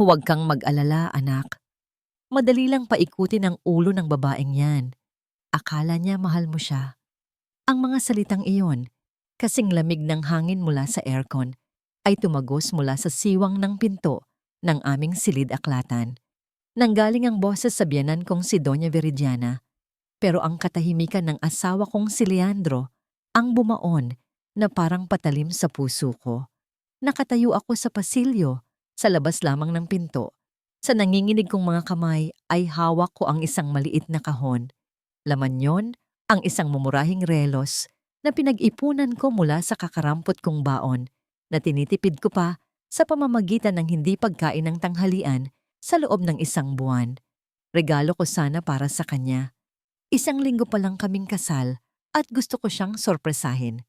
Huwag kang mag-alala, anak. Madali lang paikutin ang ulo ng babaeng yan. Akala niya mahal mo siya. Ang mga salitang iyon, kasing lamig ng hangin mula sa aircon, ay tumagos mula sa siwang ng pinto ng aming silid-aklatan. Nanggaling ang boses sa biyanan kong si Doña Viridiana, pero ang katahimikan ng asawa kong si Leandro ang bumaon na parang patalim sa puso ko. Nakatayo ako sa pasilyo, sa labas lamang ng pinto. Sa nanginginig kong mga kamay ay hawak ko ang isang maliit na kahon. Laman yon, ang isang mumurahing relos na pinag-ipunan ko mula sa kakarampot kong baon na tinitipid ko pa sa pamamagitan ng hindi pagkain ng tanghalian sa loob ng isang buwan. Regalo ko sana para sa kanya. 1 linggo pa lang kaming kasal at gusto ko siyang sorpresahin.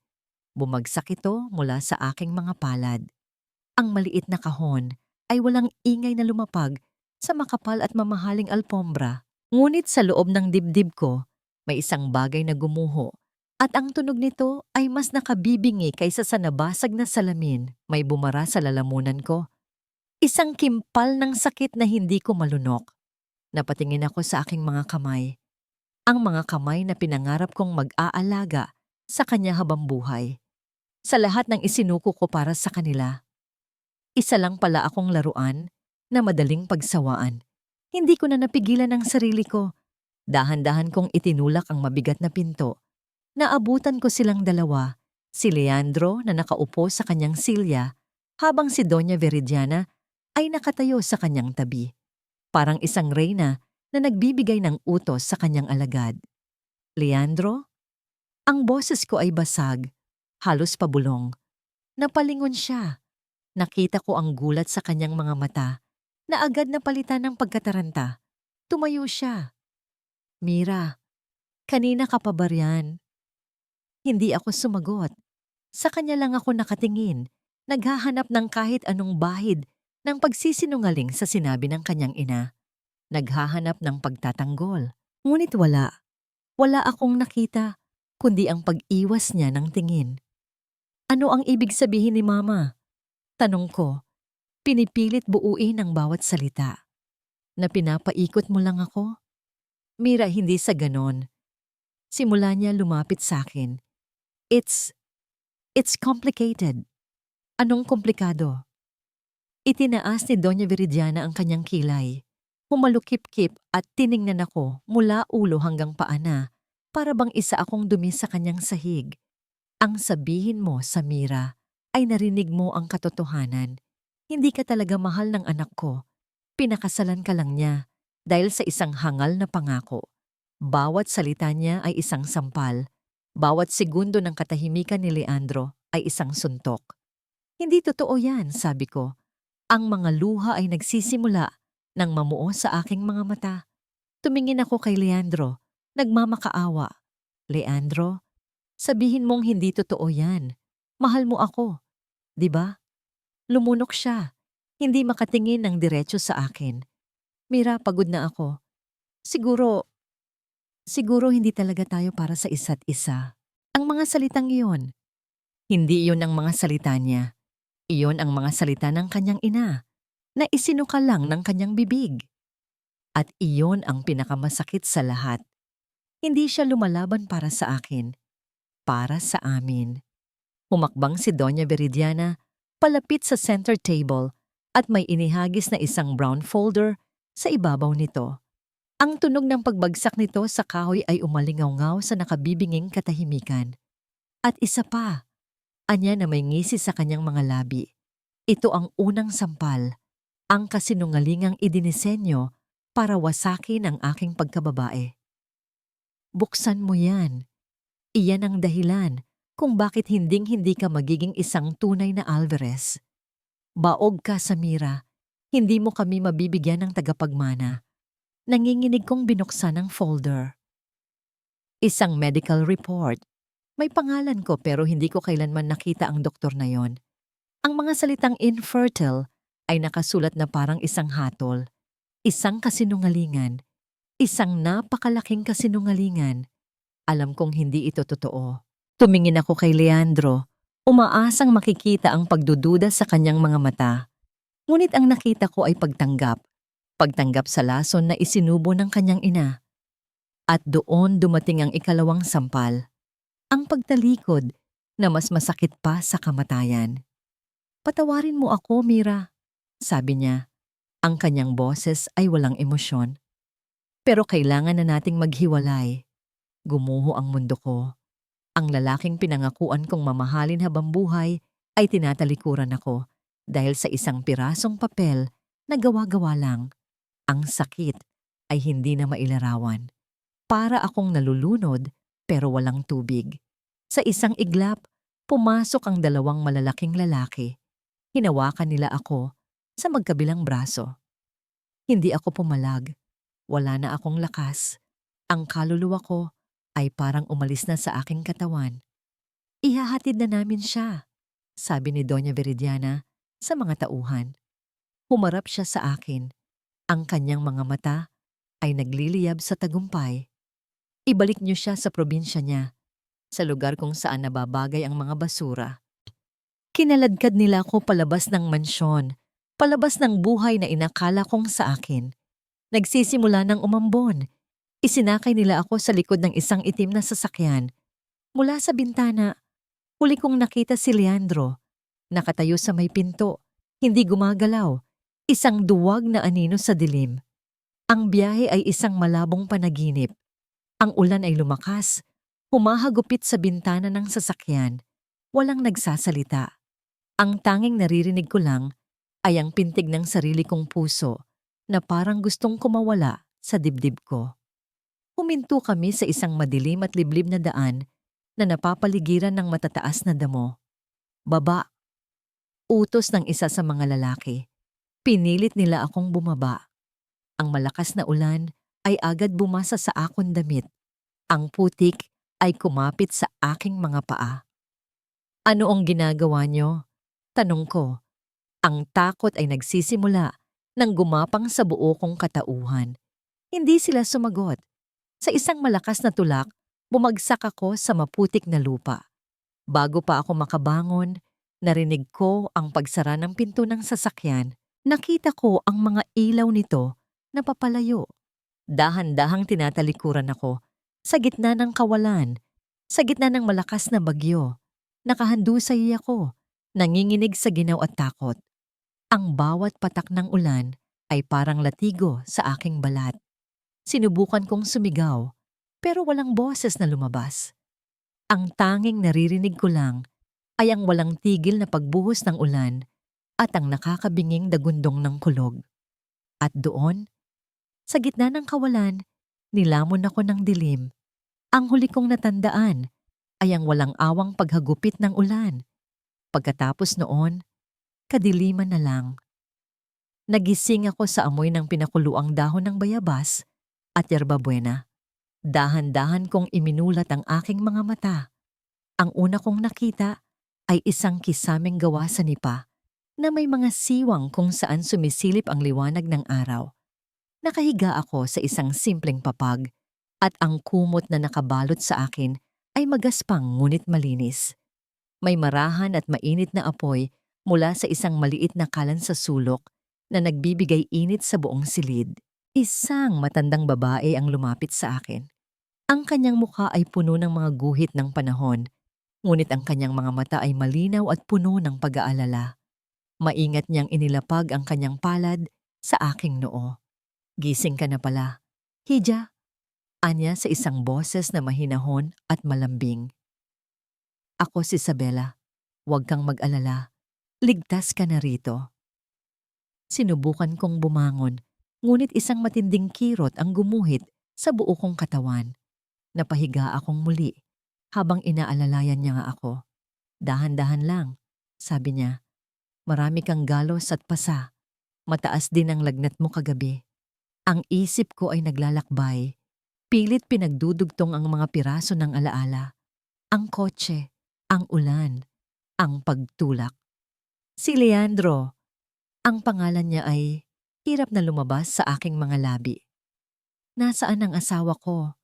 Bumagsak ito mula sa aking mga palad. Ang maliit na kahon ay walang ingay na lumapag sa makapal at mamahaling alpombra. Ngunit sa loob ng dibdib ko, may isang bagay na gumuho at ang tunog nito ay mas nakabibingi kaysa sa nabasag na salamin may bumara sa lalamunan ko. Isang kimpal ng sakit na hindi ko malunok. Napatingin ako sa aking mga kamay. Ang mga kamay na pinangarap kong mag-aalaga sa kanya habang buhay. Sa lahat ng isinuko ko para sa kanila. Isa lang pala akong laruan na madaling pagsawaan. Hindi ko na napigilan ang sarili ko. Dahan-dahan kong itinulak ang mabigat na pinto. Naabutan ko silang dalawa, si Leandro na nakaupo sa kanyang silya, habang si Doña Viridiana ay nakatayo sa kanyang tabi. Parang isang reyna na nagbibigay ng utos sa kanyang alagad. Leandro? Ang boses ko ay basag, halos pabulong. Napalingon siya. Nakita ko ang gulat sa kanyang mga mata na agad napalitan ng pagkataranta. Tumayo siya. Mira, kanina ka pa ba riyan? Hindi ako sumagot. Sa kanya lang ako nakatingin, naghahanap ng kahit anong bahid ng pagsisinungaling sa sinabi ng kanyang ina. Naghahanap ng pagtatanggol. Ngunit wala. Wala akong nakita, kundi ang pag-iwas niya ng tingin. Ano ang ibig sabihin ni Mama? Tanong ko, pinipilit buuin ang bawat salita. Na pinapaikot mo lang ako? Mira, hindi sa ganon. Simula niya lumapit sa akin. It's complicated. Anong komplikado? Itinaas ni Doña Viridiana ang kanyang kilay. Humalukip-kip at tiningnan ako mula ulo hanggang paa na para bang isa akong dumi sa kanyang sahig. Ang sabihin mo, Samira, ay narinig mo ang katotohanan. Hindi ka talaga mahal ng anak ko. Pinakasalan ka lang niya dahil sa isang hangal na pangako. Bawat salita niya ay isang sampal. Bawat segundo ng katahimikan ni Leandro ay isang suntok. Hindi totoo yan, sabi ko. Ang mga luha ay nagsisimula nang mamuo sa aking mga mata. Tumingin ako kay Leandro, nagmamakaawa. Leandro, sabihin mong hindi totoo yan. Mahal mo ako. 'Di ba? Lumunok siya, hindi makatingin ng diretso sa akin. Mira, pagod na ako. Siguro hindi talaga tayo para sa isa't isa. Ang mga salitang iyon, hindi iyon ang mga salita niya. Iyon ang mga salita ng kanyang ina, na isinuka lang ng kanyang bibig. At iyon ang pinakamasakit sa lahat. Hindi siya lumalaban para sa akin, para sa amin. Humakbang si Doña Viridiana palapit sa center table at may inihagis na isang brown folder sa ibabaw nito. Ang tunog ng pagbagsak nito sa kahoy ay umalingaw-ngaw sa nakabibinging katahimikan. At isa pa, anya na may ngisi sa kanyang mga labi. Ito ang unang sampal, ang kasinungalingang idinisenyo para wasakin ang aking pagkababae. Buksan mo yan. Iyan ang dahilan kung bakit hinding-hindi ka magiging isang tunay na Alvarez. Baog ka, Samira. Hindi mo kami mabibigyan ng tagapagmana. Nanginginig kong binuksan ang folder. Isang medical report. May pangalan ko pero hindi ko kailanman nakita ang doktor na yon. Ang mga salitang infertile ay nakasulat na parang isang hatol. Isang kasinungalingan. Isang napakalaking kasinungalingan. Alam kong hindi ito totoo. Tumingin ako kay Leandro, umaasang makikita ang pagdududa sa kanyang mga mata. Ngunit ang nakita ko ay pagtanggap. Pagtanggap sa lason na isinubo ng kanyang ina. At doon dumating ang ikalawang sampal. Ang pagtalikod na mas masakit pa sa kamatayan. "Patawarin mo ako, Mira," sabi niya. Ang kanyang boses ay walang emosyon. "Pero kailangan na nating maghiwalay." Gumuho ang mundo ko. Ang lalaking pinangakuan kong mamahalin habang buhay ay tinatalikuran ako dahil sa isang pirasong papel na gawa-gawa lang. Ang sakit ay hindi na mailarawan. Para akong nalulunod pero walang tubig. Sa isang iglap, pumasok ang dalawang malalaking lalaki. Hinawakan nila ako sa magkabilang braso. Hindi ako pumalag. Wala na akong lakas. Ang kaluluwa ko ay parang umalis na sa aking katawan. "Ihahatid na namin siya," sabi ni Doña Veridiana sa mga tauhan. Humarap siya sa akin. Ang kanyang mga mata ay nagliliyab sa tagumpay. "Ibalik niyo siya sa probinsya niya, sa lugar kung saan nababagay ang mga basura." Kinaladkad nila ako palabas ng mansyon, palabas ng buhay na inakala kong sa akin. Nagsisimula ng umambon. Isinakay nila ako sa likod ng isang itim na sasakyan. Mula sa bintana, huli kong nakita si Leandro. Nakatayo sa may pinto, hindi gumagalaw. Isang duwag na anino sa dilim. Ang biyahe ay isang malabong panaginip. Ang ulan ay lumakas, humahagupit sa bintana ng sasakyan. Walang nagsasalita. Ang tanging naririnig ko lang ay ang pintig ng sarili kong puso na parang gustong kumawala sa dibdib ko. Huminto kami sa isang madilim at liblib na daan na napapaligiran ng matataas na damo. "Baba," utos ng isa sa mga lalaki. Pinilit nila akong bumaba. Ang malakas na ulan ay agad bumasa sa akong damit. Ang putik ay kumapit sa aking mga paa. "Ano ang ginagawa niyo?" Tanong ko. Ang takot ay nagsisimula nang gumapang sa buo kong katauhan. Hindi sila sumagot. Sa isang malakas na tulak, bumagsak ako sa maputik na lupa. Bago pa ako makabangon, narinig ko ang pagsara ng pinto ng sasakyan. Nakita ko ang mga ilaw nito na papalayo. Dahan-dahang tinatalikuran ako. Sa gitna ng kawalan, sa gitna ng malakas na bagyo, nakahandusay ako, nanginginig sa ginaw at takot. Ang bawat patak ng ulan ay parang latigo sa aking balat. Sinubukan kong sumigaw, pero walang boses na lumabas. Ang tanging naririnig ko lang ay ang walang tigil na pagbuhos ng ulan at ang nakakabinging dagundong ng kulog. At doon, sa gitna ng kawalan, nilamon ako ng dilim. Ang huli kong natandaan ay ang walang awang paghagupit ng ulan. Pagkatapos noon, kadiliman na lang. Nagising ako sa amoy ng pinakuluang dahon ng bayabas at yerbabuena. Dahan-dahan kong iminulat ang aking mga mata. Ang una kong nakita ay isang kisameng gawa sa nipa na may mga siwang kung saan sumisilip ang liwanag ng araw. Nakahiga ako sa isang simpleng papag at ang kumot na nakabalot sa akin ay magaspang ngunit malinis. May marahan at mainit na apoy mula sa isang maliit na kalan sa sulok na nagbibigay init sa buong silid. Isang matandang babae ang lumapit sa akin. Ang kanyang mukha ay puno ng mga guhit ng panahon, ngunit ang kanyang mga mata ay malinaw at puno ng pag-aalala. Maingat niyang inilapag ang kanyang palad sa aking noo. "Gising ka na pala, Hija," anya sa isang boses na mahinahon at malambing. "Ako si Isabela. Huwag kang mag-alala. Ligtas ka na rito." Sinubukan kong bumangon, ngunit isang matinding kirot ang gumuhit sa buo kong katawan. Napahiga akong muli habang inaalalayan niya nga ako. "Dahan-dahan lang," sabi niya. "Marami kang galos at pasa. Mataas din ang lagnat mo kagabi." Ang isip ko ay naglalakbay. Pilit pinagdudugtong ang mga piraso ng alaala. Ang kotse, ang ulan, ang pagtulak. Si Leandro. Ang pangalan niya ay hirap na lumabas sa aking mga labi. Nasaan ang asawa ko?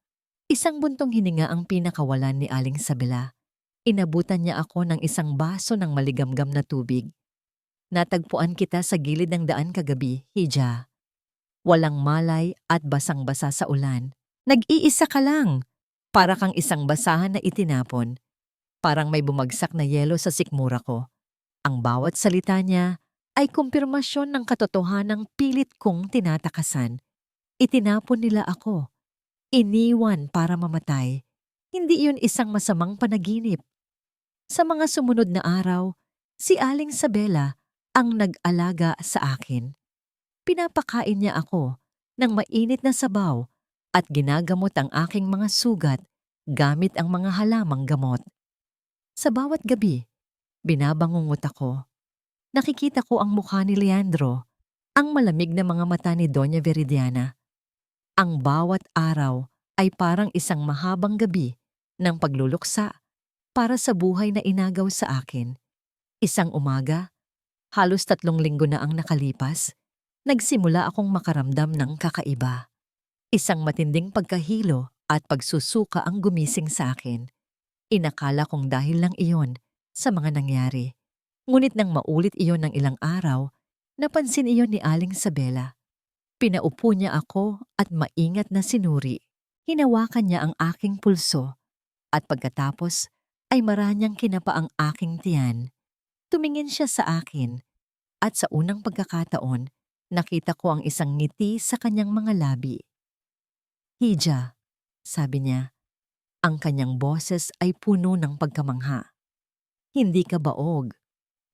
Isang buntong hininga ang pinakawalan ni Aling Isabela. Inabutan niya ako ng isang baso ng maligamgam na tubig. Natagpuan kita sa gilid ng daan kagabi, Hija. Walang malay at basang-basa sa ulan. Nag-iisa ka lang. Para kang isang basahan na itinapon. Parang may bumagsak na yelo sa sikmura ko. Ang bawat salita niya ay kumpirmasyon ng katotohanang pilit kong tinatakasan. Itinapon nila ako. Iniwan para mamatay. Hindi iyon isang masamang panaginip. Sa mga sumunod na araw, si Aling Sabela ang nag-alaga sa akin. Pinapakain niya ako ng mainit na sabaw at ginagamot ang aking mga sugat gamit ang mga halamang gamot. Sa bawat gabi, binabangungot ako. Nakikita ko ang mukha ni Leandro, ang malamig na mga mata ni Doña Veridiana. Ang bawat araw ay parang isang mahabang gabi ng pagluluksa para sa buhay na inagaw sa akin. Isang umaga, halos 3 linggo na ang nakalipas, nagsimula akong makaramdam ng kakaiba. Isang matinding pagkahilo at pagsusuka ang gumising sa akin. Inakala kong dahil lang iyon sa mga nangyari. Ngunit nang maulit iyon ng ilang araw, napansin iyon ni Aling Sabela. Pinaupo niya ako at maingat na sinuri. Hinawakan niya ang aking pulso at pagkatapos ay maranyang kinapa ang aking tiyan. Tumingin siya sa akin at sa unang pagkakataon, nakita ko ang isang ngiti sa kanyang mga labi. Hija, sabi niya, ang kanyang boses ay puno ng pagkamangha. Hindi ka baog.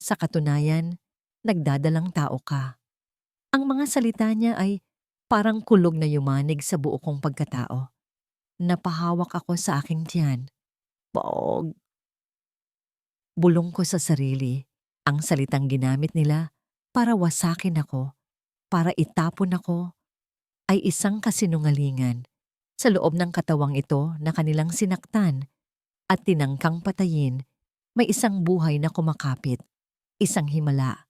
Sa katunayan, nagdadalang tao ka. Ang mga salita niya ay parang kulog na yumanig sa buo kong pagkatao. Napahawak ako sa aking tiyan. Baog. Bulong ko sa sarili, ang salitang ginamit nila para wasakin ako, para itapon ako, ay isang kasinungalingan. Sa loob ng katawang ito na kanilang sinaktan at tinangkang patayin, may isang buhay na kumakapit, isang himala,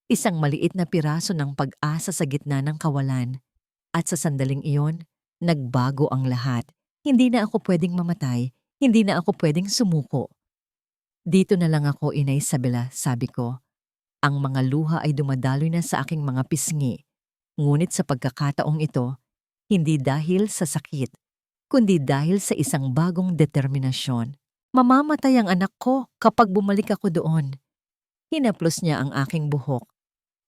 isang maliit na piraso ng pag-asa sa gitna ng kawalan. At sa sandaling iyon, nagbago ang lahat. Hindi na ako pwedeng mamatay, hindi na ako pwedeng sumuko. Dito na lang ako, Inay Isabela, sabi ko. Ang mga luha ay dumadaloy na sa aking mga pisngi. Ngunit sa pagkakataong ito, hindi dahil sa sakit, kundi dahil sa isang bagong determinasyon. Mamamatay ang anak ko kapag bumalik ako doon. Hinaplos niya ang aking buhok.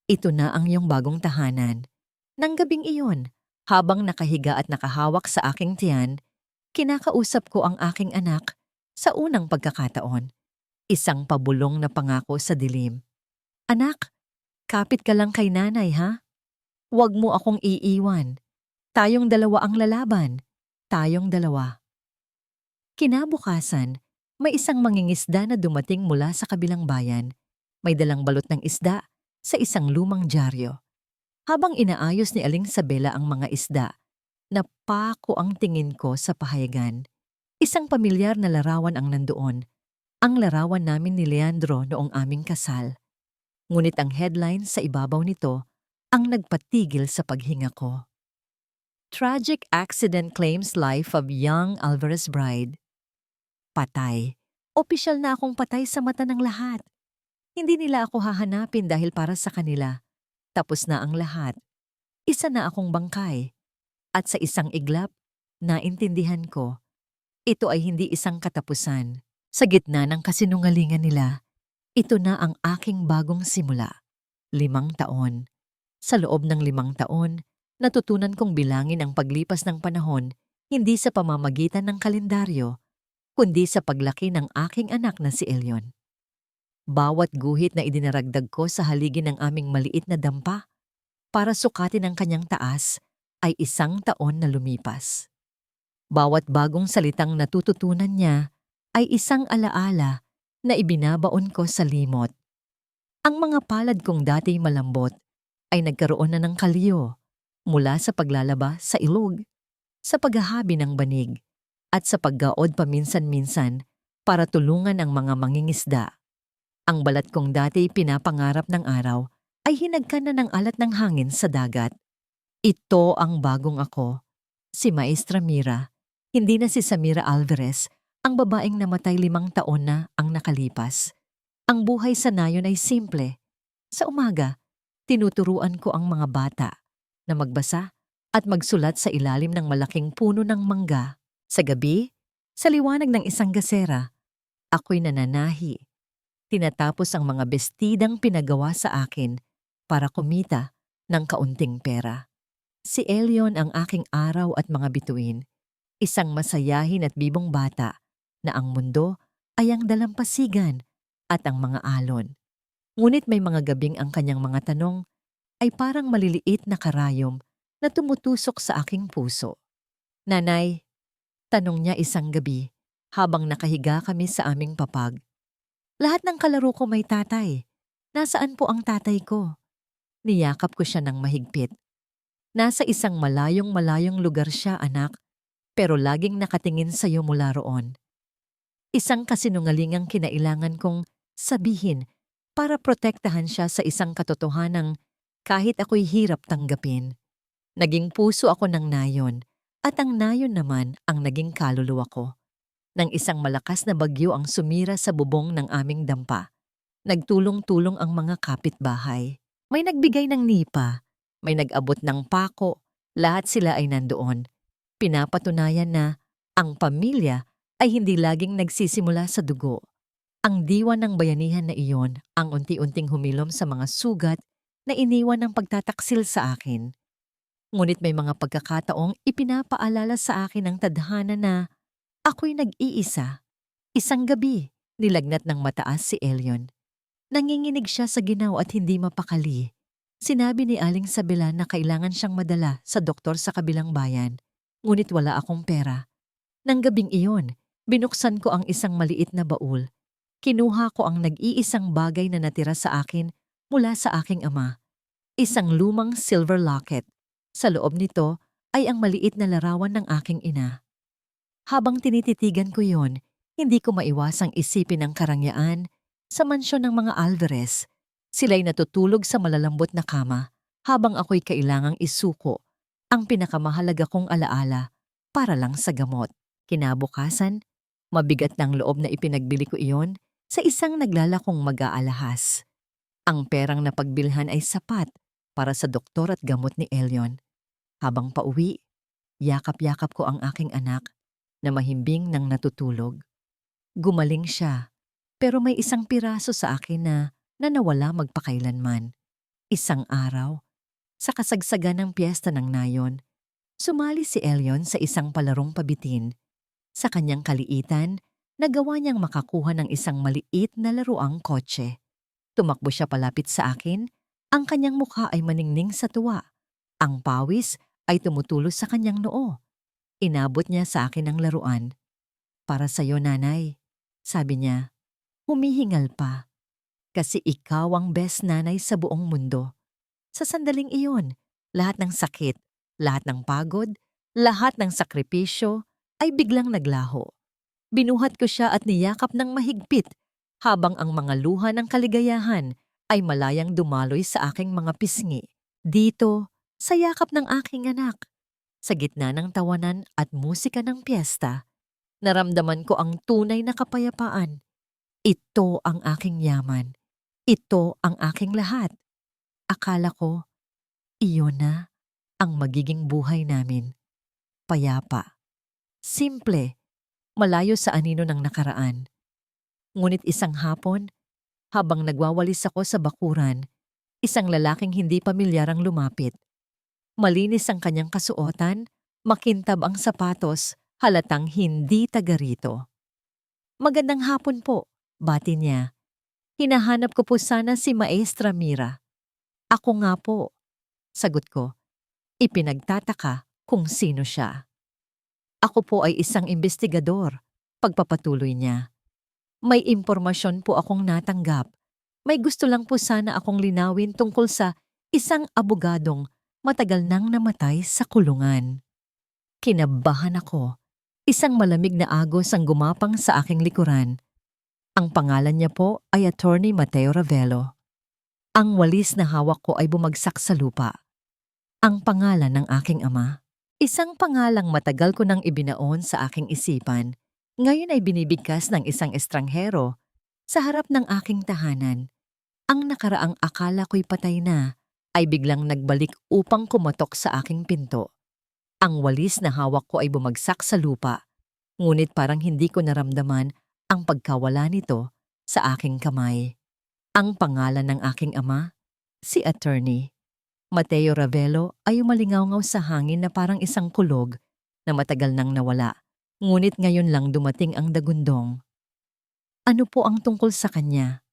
Ito na ang iyong bagong tahanan. Nang gabing iyon, habang nakahiga at nakahawak sa aking tiyan, kinakausap ko ang aking anak sa unang pagkakataon. Isang pabulong na pangako sa dilim. Anak, kapit ka lang kay nanay, ha? Huwag mo akong iiwan. Tayong dalawa ang lalaban. Tayong dalawa. Kinabukasan, may isang mangingisda na dumating mula sa kabilang bayan. May dalang balot ng isda sa isang lumang dyaryo. Habang inaayos ni Aling Sabela ang mga isda, napako ang tingin ko sa pahayagan. Isang pamilyar na larawan ang nandoon. Ang larawan namin ni Leandro noong aming kasal. Ngunit ang headline sa ibabaw nito ang nagpatigil sa paghinga ko. Tragic accident claims life of young Alvarez bride. Patay. Opisyal na akong patay sa mata ng lahat. Hindi nila ako hahanapin dahil para sa kanila. Tapos na ang lahat. Isa na akong bangkay. At sa isang iglap, naintindihan ko, ito ay hindi isang katapusan. Sa gitna ng kasinungalingan nila, ito na ang aking bagong simula. 5 taon. Sa loob ng 5 taon, natutunan kong bilangin ang paglipas ng panahon hindi sa pamamagitan ng kalendaryo, kundi sa paglaki ng aking anak na si Elion. Bawat guhit na idinaragdag ko sa haligi ng aming maliit na dampa para sukatin ang kanyang taas ay 1 taon na lumipas. Bawat bagong salitang natututunan niya ay isang alaala na ibinabaon ko sa limot. Ang mga palad kong dati malambot ay nagkaroon na ng kalyo mula sa paglalaba sa ilog, sa paghahabi ng banig, at sa paggaod paminsan-minsan para tulungan ang mga mangingisda. Ang balat kong dati pinapangarap ng araw ay hinagkan na ng alat ng hangin sa dagat. Ito ang bagong ako, si Maestra Mira, hindi na si Samira Alvarez, ang babaeng namatay 5 taon na ang nakalipas. Ang buhay sa nayon ay simple, Sa umaga, tinuturuan ko ang mga bata na magbasa at magsulat sa ilalim ng malaking puno ng mangga. Sa gabi, sa liwanag ng isang gasera, ako'y nananahi. Tinatapos ang mga bestidang pinagawa sa akin para kumita ng kaunting pera. Si Elion ang aking araw at mga bituin, isang masayahin at bibong bata na ang mundo ay ang dalampasigan at ang mga alon. Ngunit may mga gabing ang kanyang mga tanong ay parang maliliit na karayom na tumutusok sa aking puso. Nanay, tanong niya isang gabi habang nakahiga kami sa aming papag. Lahat ng kalaro ko may tatay. Nasaan po ang tatay ko? Niyakap ko siya ng mahigpit. Nasa isang malayong lugar siya, anak, pero laging nakatingin sa iyo mula roon. Isang kasinungalingang kinailangan kong sabihin para protektahan siya sa isang katotohanang kahit ako'y hirap tanggapin. Naging puso ako ng nayon at ang nayon naman ang naging kaluluwa ko. Nang isang malakas na bagyo ang sumira sa bubong ng aming dampa, nagtulong-tulong ang mga kapitbahay. May nagbigay ng nipa, may nag-abot ng pako, lahat sila ay nandoon. Pinapatunayan na ang pamilya ay hindi laging nagsisimula sa dugo. Ang diwa ng bayanihan na iyon ang unti-unting humilom sa mga sugat na iniwan ng pagtataksil sa akin. Ngunit may mga pagkakataong ipinapaalala sa akin ng tadhana na ako'y nag-iisa. Isang gabi, nilagnat ng mataas si Elion. Nanginginig siya sa ginaw at hindi mapakali. Sinabi ni Aling Sabela na kailangan siyang madala sa doktor sa kabilang bayan, ngunit wala akong pera. Nang gabing iyon, binuksan ko ang isang maliit na baul. Kinuha ko ang nag-iisang bagay na natira sa akin mula sa aking ama. Isang lumang silver locket. Sa loob nito ay ang maliit na larawan ng aking ina. Habang tinititigan ko yon, hindi ko maiwasang isipin ang karangyaan sa mansyon ng mga Alvarez. Sila'y natutulog sa malalambot na kama habang ako'y kailangang isuko ang pinakamahalaga kong alaala para lang sa gamot. Kinabukasan, mabigat ng loob na ipinagbili ko iyon sa isang naglalakong mag-aalahas. Ang perang napagbilhan ay sapat para sa doktor at gamot ni Elion. Habang pauwi, yakap-yakap ko ang aking anak na mahimbing nang natutulog. Gumaling siya, pero may isang piraso sa akin na nawala magpakailanman. Isang araw, sa kasagsagan ng piyesta ng nayon, sumali si Elion sa isang palarong pabitin. Sa kanyang kaliitan, nagawa niyang makakuha ng isang maliit na laruang kotse. Tumakbo siya palapit sa akin, ang kanyang mukha ay maningning sa tuwa. Ang pawis ay tumutulos sa kanyang noo. Inabot niya sa akin ang laruan. Para sa'yo, nanay, sabi niya. Humihingal pa. Kasi ikaw ang best nanay sa buong mundo. Sa sandaling iyon, lahat ng sakit, lahat ng pagod, lahat ng sakripisyo ay biglang naglaho. Binuhat ko siya at niyakap ng mahigpit habang ang mga luha ng kaligayahan ay malayang dumaloy sa aking mga pisngi. Dito, sa yakap ng aking anak, sa gitna ng tawanan at musika ng piyesta, naramdaman ko ang tunay na kapayapaan. Ito ang aking yaman. Ito ang aking lahat. Akala ko, iyon na ang magiging buhay namin. Payapa. Simple. Malayo sa anino ng nakaraan. Ngunit isang hapon, habang nagwawalis ako sa bakuran, isang lalaking hindi pamilyar ang lumapit. Malinis ang kanyang kasuotan, makintab ang sapatos, halatang hindi taga rito. Magandang hapon po, bati niya. Hinahanap ko po sana si Maestra Mira. Ako nga po, sagot ko. Ipinagtataka kung sino siya. Ako po ay isang investigador, pagpapatuloy niya. May impormasyon po akong natanggap. May gusto lang po sana akong linawin tungkol sa isang abogadong matagal nang namatay sa kulungan. Kinabahan ako. Isang malamig na agos ang gumapang sa aking likuran. Ang pangalan niya po ay Attorney Mateo Ravelo. Ang walis na hawak ko ay bumagsak sa lupa. Ang pangalan ng aking ama. Isang pangalang matagal ko nang ibinaon sa aking isipan, ngayon ay binibigkas ng isang estranghero sa harap ng aking tahanan. Ang nakaraang akala ko'y patay na ay biglang nagbalik upang kumatok sa aking pinto. Ang walis na hawak ko ay bumagsak sa lupa, ngunit parang hindi ko naramdaman ang pagkawala nito sa aking kamay. Ang pangalan ng aking ama, si Attorney Mateo Ravelo, ay umalingaw-ngaw sa hangin na parang isang kulog na matagal nang nawala, ngunit ngayon lang dumating ang dagundong. Ano po ang tungkol sa kanya?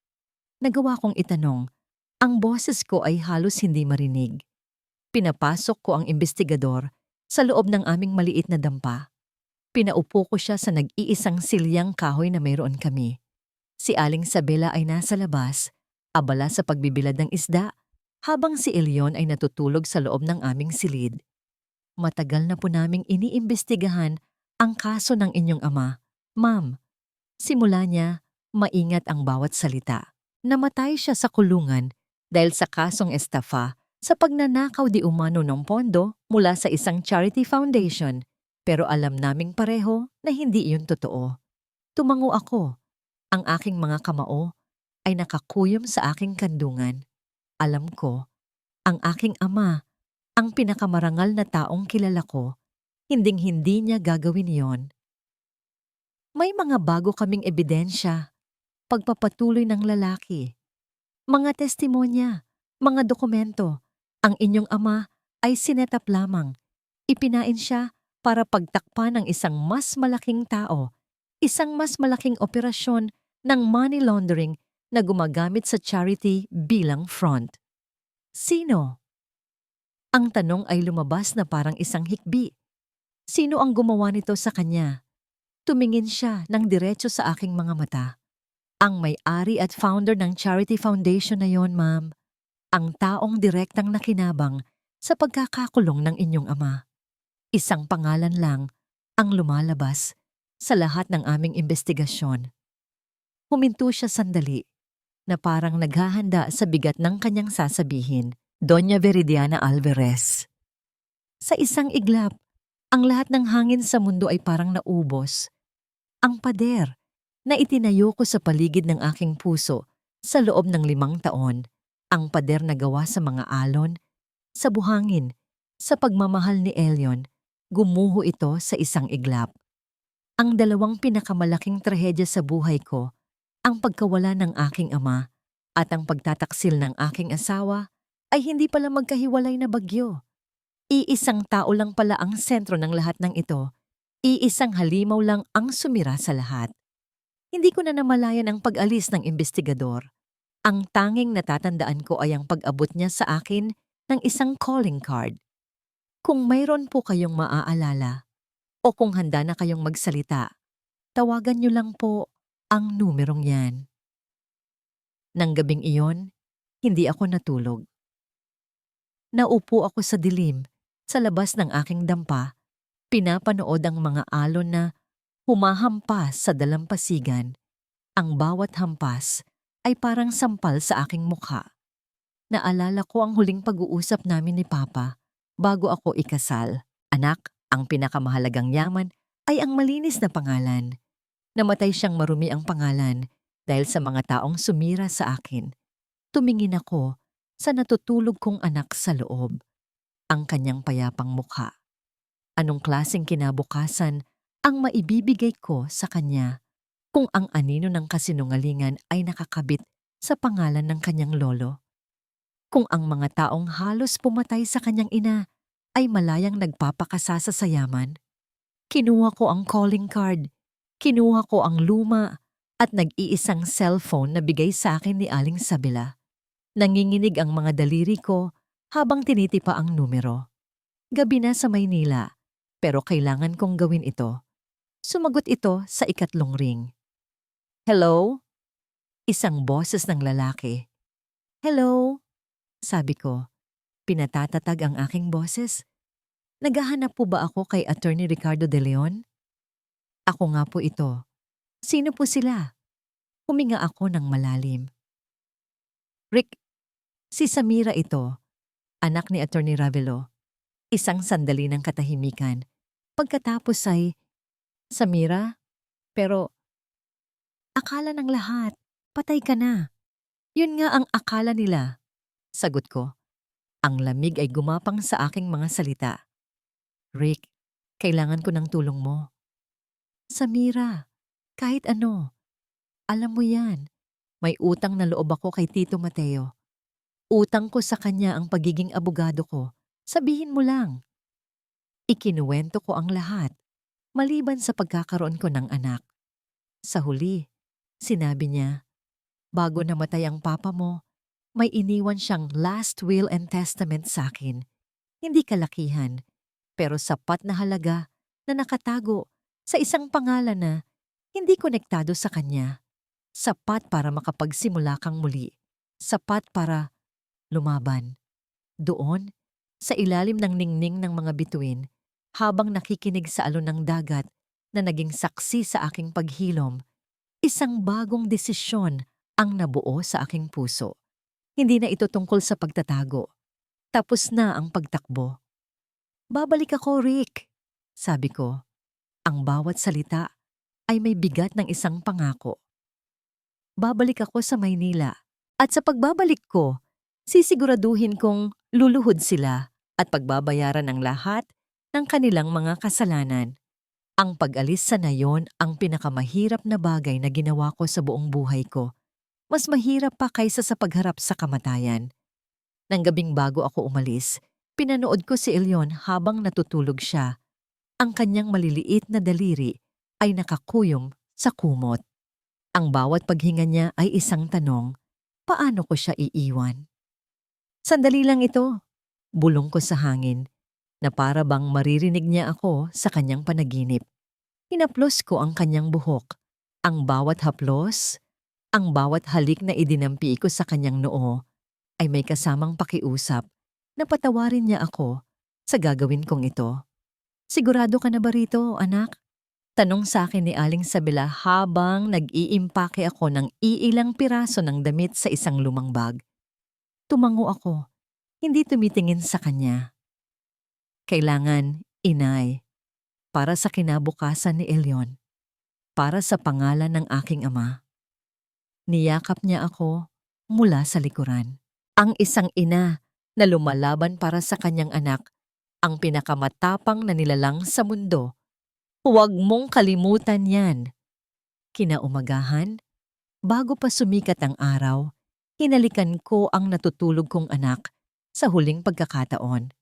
Nagawa kong itanong. Ang boses ko ay halos hindi marinig. Pinapasok ko ang imbestigador sa loob ng aming maliit na dampa. Pinaupo ko siya sa nag-iisang silyang kahoy na mayroon kami. Si Aling Sabela ay nasa labas, abala sa pagbibilad ng isda, habang si Elion ay natutulog sa loob ng aming silid. Matagal na po naming iniimbestigahan ang kaso ng inyong ama, Ma'am. Simula niya, maingat ang bawat salita. Namatay siya sa kulungan dahil sa kasong estafa sa pagnanakaw di umano ng pondo mula sa isang charity foundation, pero alam naming pareho na hindi iyon totoo. Tumango ako. Ang aking mga kamao ay nakakuyom sa aking kandungan. Alam ko, ang aking ama, ang pinakamarangal na taong kilala ko, hinding-hindi niya gagawin yon. May mga bago kaming ebidensya, pagpapatuloy ng lalaki, mga testimonya, mga dokumento. Ang inyong ama ay sinetap lamang. Ipinain siya para pagtakpan ng isang mas malaking tao, isang mas malaking operasyon ng money laundering na gumagamit sa charity bilang front. Sino? Ang tanong ay lumabas na parang isang hikbi. Sino ang gumawa nito sa kanya? Tumingin siya ng diretso sa aking mga mata. Ang may-ari at founder ng charity foundation na yon, ma'am. Ang taong direktang nakinabang sa pagkakakulong ng inyong ama. Isang pangalan lang ang lumalabas sa lahat ng aming investigasyon. Huminto siya sandali na parang naghahanda sa bigat ng kanyang sasabihin, Doña Veridiana Alvarez. Sa isang iglap, ang lahat ng hangin sa mundo ay parang naubos. Ang pader na itinayo ko sa paligid ng aking puso sa loob ng 5 taon, ang pader na gawa sa mga alon, sa buhangin, sa pagmamahal ni Elion, gumuho ito sa isang iglap. Ang dalawang pinakamalaking trahedya sa buhay ko, ang pagkawala ng aking ama at ang pagtataksil ng aking asawa, ay hindi pala magkahiwalay na bagyo. Iisang tao lang pala ang sentro ng lahat ng ito. Iisang halimaw lang ang sumira sa lahat. Hindi ko na namalayan ang pag-alis ng imbestigador. Ang tanging natatandaan ko ay ang pag-abot niya sa akin ng isang calling card. Kung mayroon po kayong maaalala o kung handa na kayong magsalita, tawagan niyo lang po ang numerong yan. Nang gabing iyon, hindi ako natulog. Naupo ako sa dilim, sa labas ng aking dampa, pinapanood ang mga alon na humahampas sa dalampasigan. Ang bawat hampas ay parang sampal sa aking mukha. Naalala ko ang huling pag-uusap namin ni Papa bago ako ikasal. Anak, ang pinakamahalagang yaman ay ang malinis na pangalan. Namatay siyang marumi ang pangalan dahil sa mga taong sumira sa akin. Tumingin ako sa natutulog kong anak sa loob. Ang kanyang payapang mukha. Anong klaseng kinabukasan ang maibibigay ko sa kanya kung ang anino ng kasinungalingan ay nakakabit sa pangalan ng kanyang lolo? Kung ang mga taong halos pumatay sa kanyang ina ay malayang nagpapakasasa sa yaman? Kinuha ko ang calling card, kinuha ko ang luma at nag-iisang cellphone na bigay sa akin ni Aling Sabela. Nanginginig ang mga daliri ko habang tinitipa ang numero. Gabi na sa Maynila, pero kailangan kong gawin ito. Sumagot ito sa ikatlong ring. Hello? Isang boses ng lalaki. Hello? Sabi ko. Pinatatatag ang aking boses. Naghahanap po ba ako kay Attorney Ricardo De Leon? Ako nga po ito. Sino po sila? Huminga ako ng malalim. Rick, si Samira ito, anak ni Attorney Ravelo. Isang sandali ng katahimikan. Pagkatapos ay, Samira? Pero akala ng lahat, patay ka na. Yun nga ang akala nila. Sagot ko. Ang lamig ay gumapang sa aking mga salita. Rick, kailangan ko ng tulong mo. Samira, kahit ano. Alam mo yan. May utang na loob ako kay Tito Mateo. Utang ko sa kanya ang pagiging abogado ko. Sabihin mo lang. Ikinuwento ko ang lahat, maliban sa pagkakaroon ko ng anak. Sa huli, sinabi niya, bago namatay ang papa mo, may iniwan siyang last will and testament sa akin. Hindi kalakihan, pero sapat na halaga na nakatago sa isang pangalan na hindi konektado sa kanya. Sapat para makapagsimula kang muli. Sapat para lumaban. Doon, sa ilalim ng ningning ng mga bituin, habang nakikinig sa alon ng dagat na naging saksi sa aking paghilom, isang bagong desisyon ang nabuo sa aking puso. Hindi na ito tungkol sa pagtatago. Tapos na ang pagtakbo. Babalik ako, Rick, sabi ko. Ang bawat salita ay may bigat ng isang pangako. Babalik ako sa Maynila at sa pagbabalik ko, sisiguraduhin kong luluhod sila at pagbabayaran ng lahat ng kanilang mga kasalanan. Ang pag-alis sa nayon ang pinakamahirap na bagay na ginawa ko sa buong buhay ko. Mas mahirap pa kaysa sa pagharap sa kamatayan. Nang gabing bago ako umalis, pinanood ko si Elyon habang natutulog siya. Ang kanyang maliliit na daliri ay nakakuyom sa kumot. Ang bawat paghinga niya ay isang tanong, paano ko siya iiwan? Sandali lang ito, bulong ko sa hangin, na para bang maririnig niya ako sa kanyang panaginip. Hinaplos ko ang kanyang buhok. Ang bawat haplos, ang bawat halik na idinampi ko sa kanyang noo, ay may kasamang pakiusap na patawarin niya ako sa gagawin kong ito. Sigurado ka na ba rito, anak? Tanong sa akin ni Aling Sabela habang nag-iimpake ako ng iilang piraso ng damit sa isang lumang bag. Tumango ako, hindi tumitingin sa kanya. Kailangan, inay, para sa kinabukasan ni Elyon, para sa pangalan ng aking ama. Niyakap niya ako mula sa likuran. Ang isang ina na lumalaban para sa kanyang anak, ang pinakamatapang na nilalang sa mundo. Huwag mong kalimutan yan. Kinaumagahan, bago pa sumikat ang araw, hinalikan ko ang natutulog kong anak sa huling pagkakataon.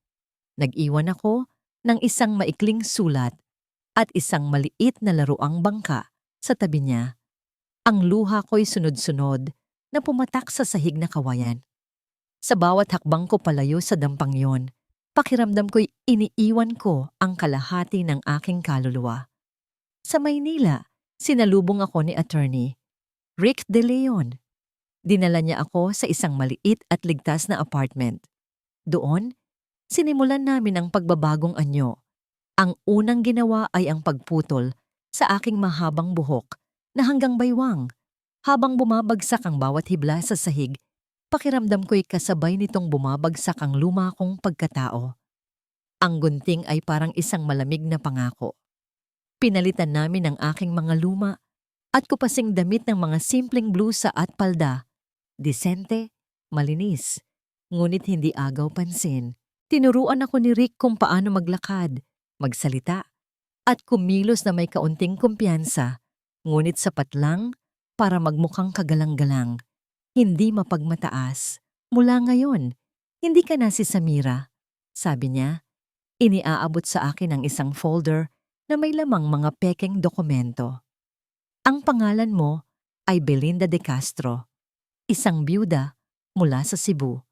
Nag-iwan ako ng isang maikling sulat at isang maliit na laruang bangka sa tabi niya. Ang luha ko'y sunod-sunod na pumatak sa sahig na kawayan. Sa bawat hakbang ko palayo sa dampang yon, pakiramdam ko'y iniiwan ko ang kalahati ng aking kaluluwa. Sa Maynila, sinalubong ako ni Attorney Rick De Leon. Dinala niya ako sa isang maliit at ligtas na apartment. Doon, sinimulan namin ang pagbabagong anyo. Ang unang ginawa ay ang pagputol sa aking mahabang buhok na hanggang baywang. Habang bumabagsak ang bawat hibla sa sahig, pakiramdam ko'y kasabay nitong bumabagsak ang luma kong pagkatao. Ang gunting ay parang isang malamig na pangako. Pinalitan namin ang aking mga luma at kupasing damit ng mga simpleng blusa at palda. Disente, malinis, ngunit hindi agaw pansin. Tinuruan ako ni Rick kung paano maglakad, magsalita, at kumilos na may kaunting kumpiyansa, ngunit sapat lang para magmukhang kagalang-galang. Hindi mapagmataas. Mula ngayon, hindi ka na si Samira. Sabi niya, iniaabot sa akin ang isang folder na may lamang mga pekeng dokumento. Ang pangalan mo ay Belinda de Castro, isang byuda mula sa Cebu,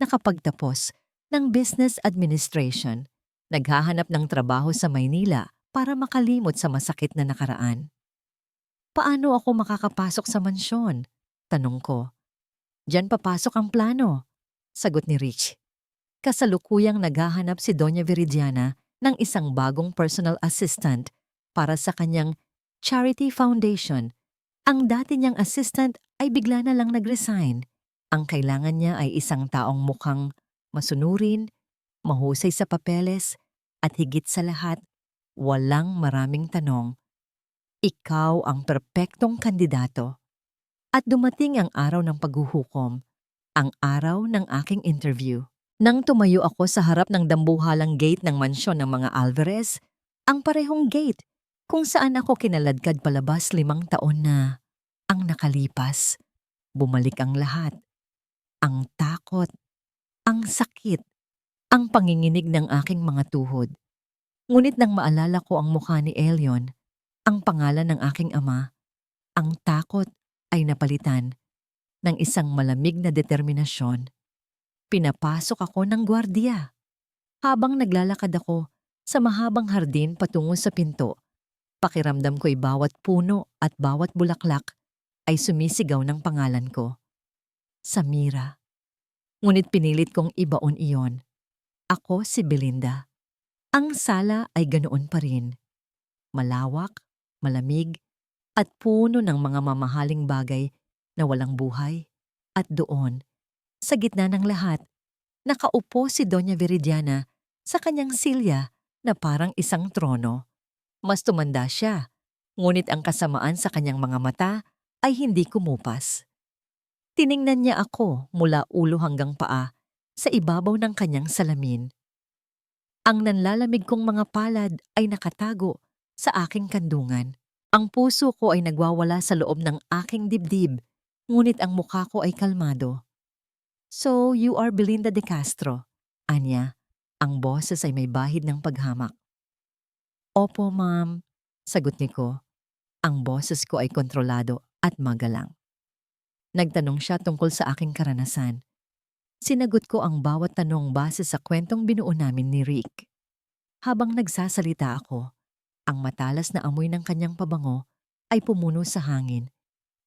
nakapagtapos ng Business Administration, naghahanap ng trabaho sa Maynila para makalimot sa masakit na nakaraan. Paano ako makakapasok sa mansyon? Tanong ko. Diyan papasok ang plano, sagot ni Rich. Kasalukuyang naghahanap si Doña Viridiana ng isang bagong personal assistant para sa kanyang charity foundation. Ang dati niyang assistant ay bigla na lang nag-resign. Ang kailangan niya ay isang taong mukhang masunurin, mahusay sa papeles, at higit sa lahat, walang maraming tanong. Ikaw ang perpektong kandidato. At dumating ang araw ng paghuhukom, ang araw ng aking interview. Nang tumayo ako sa harap ng dambuhalang gate ng mansyon ng mga Alvarez, ang parehong gate kung saan ako kinaladkad palabas 5 taon na ang nakalipas. Bumalik ang lahat. Ang takot, ang sakit, ang panginginig ng aking mga tuhod. Ngunit nang maalala ko ang mukha ni Elion, ang pangalan ng aking ama, ang takot ay napalitan ng isang malamig na determinasyon. Pinapasok ako ng gwardiya. Habang naglalakad ako sa mahabang hardin patungo sa pinto, pakiramdam ko'y bawat puno at bawat bulaklak ay sumisigaw ng pangalan ko. Samira. Ngunit pinilit kong ibaon iyon. Ako si Belinda. Ang sala ay ganoon pa rin. Malawak, malamig, at puno ng mga mamahaling bagay na walang buhay. At doon, sa gitna ng lahat, nakaupo si Doña Viridiana sa kanyang silya na parang isang trono. Mas tumanda siya, ngunit ang kasamaan sa kanyang mga mata ay hindi kumupas. Tiningnan niya ako mula ulo hanggang paa sa ibabaw ng kanyang salamin. Ang nanlalamig kong mga palad ay nakatago sa aking kandungan. Ang puso ko ay nagwawala sa loob ng aking dibdib, ngunit ang mukha ko ay kalmado. So, you are Belinda de Castro, Anya. Ang boses ay may bahid ng paghamak. Opo, ma'am, sagot niko. Ang boses ko ay kontrolado at magalang. Nagtanong siya tungkol sa aking karanasan. Sinagot ko ang bawat tanong base sa kwentong binuo namin ni Rick. Habang nagsasalita ako, ang matalas na amoy ng kanyang pabango ay pumuno sa hangin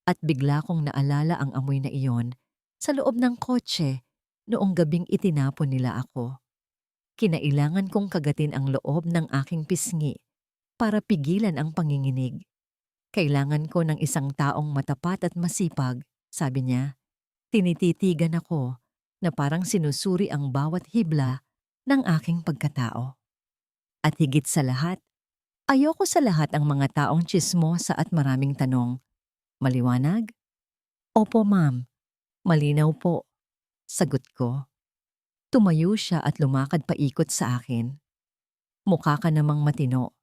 at bigla kong naalala ang amoy na iyon sa loob ng kotse noong gabing itinapon nila ako. Kinailangan kong kagatin ang loob ng aking pisngi para pigilan ang panginginig. Kailangan ko ng isang taong matapat at masipag, sabi niya. Tinititigan ako na parang sinusuri ang bawat hibla ng aking pagkatao. At higit sa lahat, ayoko sa lahat ang mga taong tsismosa at maraming tanong. Maliwanag? Opo, ma'am. Malinaw po. Sagot ko. Tumayo siya at lumakad paikot sa akin. Mukha ka namang matino.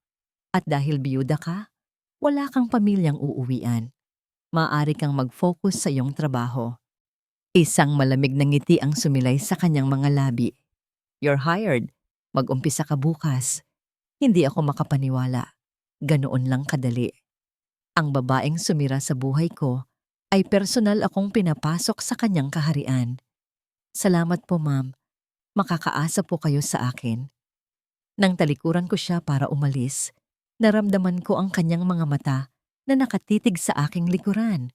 At dahil biyuda ka, wala kang pamilyang uuwian. Maaari kang mag-focus sa iyong trabaho. Isang malamig na ngiti ang sumilay sa kanyang mga labi. You're hired. Mag-umpisa ka bukas. Hindi ako makapaniwala. Ganoon lang kadali. Ang babaeng sumira sa buhay ko ay personal akong pinapasok sa kanyang kaharian. Salamat po, ma'am. Makakaasa po kayo sa akin. Nang talikuran ko siya para umalis, naramdaman ko ang kanyang mga mata na nakatitig sa aking likuran.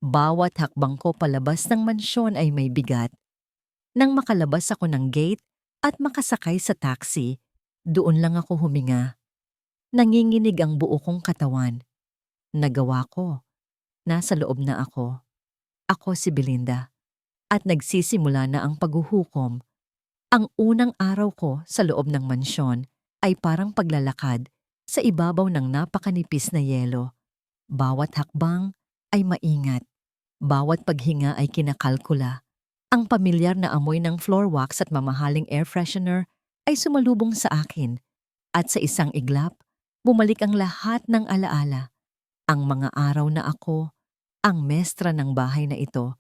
Bawat hakbang ko palabas ng mansyon ay may bigat. Nang makalabas ako ng gate at makasakay sa taxi, doon lang ako huminga. Nanginginig ang buo kong katawan. Nagawa ko. Nasa loob na ako. Ako si Belinda. At nagsisimula na ang paghuhukom. Ang unang araw ko sa loob ng mansyon ay parang paglalakad sa ibabaw ng napakanipis na yelo. Bawat hakbang ay maingat. Bawat paghinga ay kinakalkula. Ang pamilyar na amoy ng floor wax at mamahaling air freshener ay sumalubong sa akin. At sa isang iglap, bumalik ang lahat ng alaala. Ang mga araw na ako, ang mestra ng bahay na ito,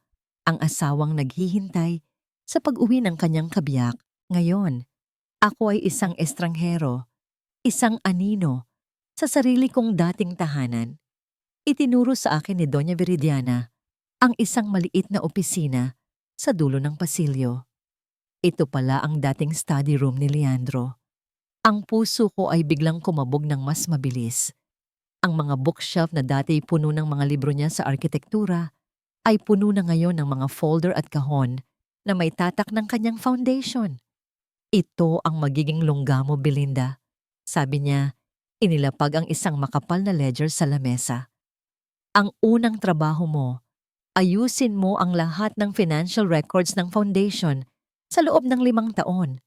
ang asawang naghihintay sa pag-uwi ng kanyang kabiyak. Ngayon, ako ay isang estranghero, isang anino, sa sarili kong dating tahanan. Itinuro sa akin ni Doña Viridiana ang isang maliit na opisina sa dulo ng pasilyo. Ito pala ang dating study room ni Leandro. Ang puso ko ay biglang kumabog ng mas mabilis. Ang mga bookshelf na dati puno ng mga libro niya sa arkitektura ay puno na ngayon ng mga folder at kahon na may tatak ng kanyang foundation. Ito ang magiging lungga mo, Belinda. Sabi niya, inilapag ang isang makapal na ledger sa lamesa. Ang unang trabaho mo, ayusin mo ang lahat ng financial records ng foundation sa loob ng 5 taon.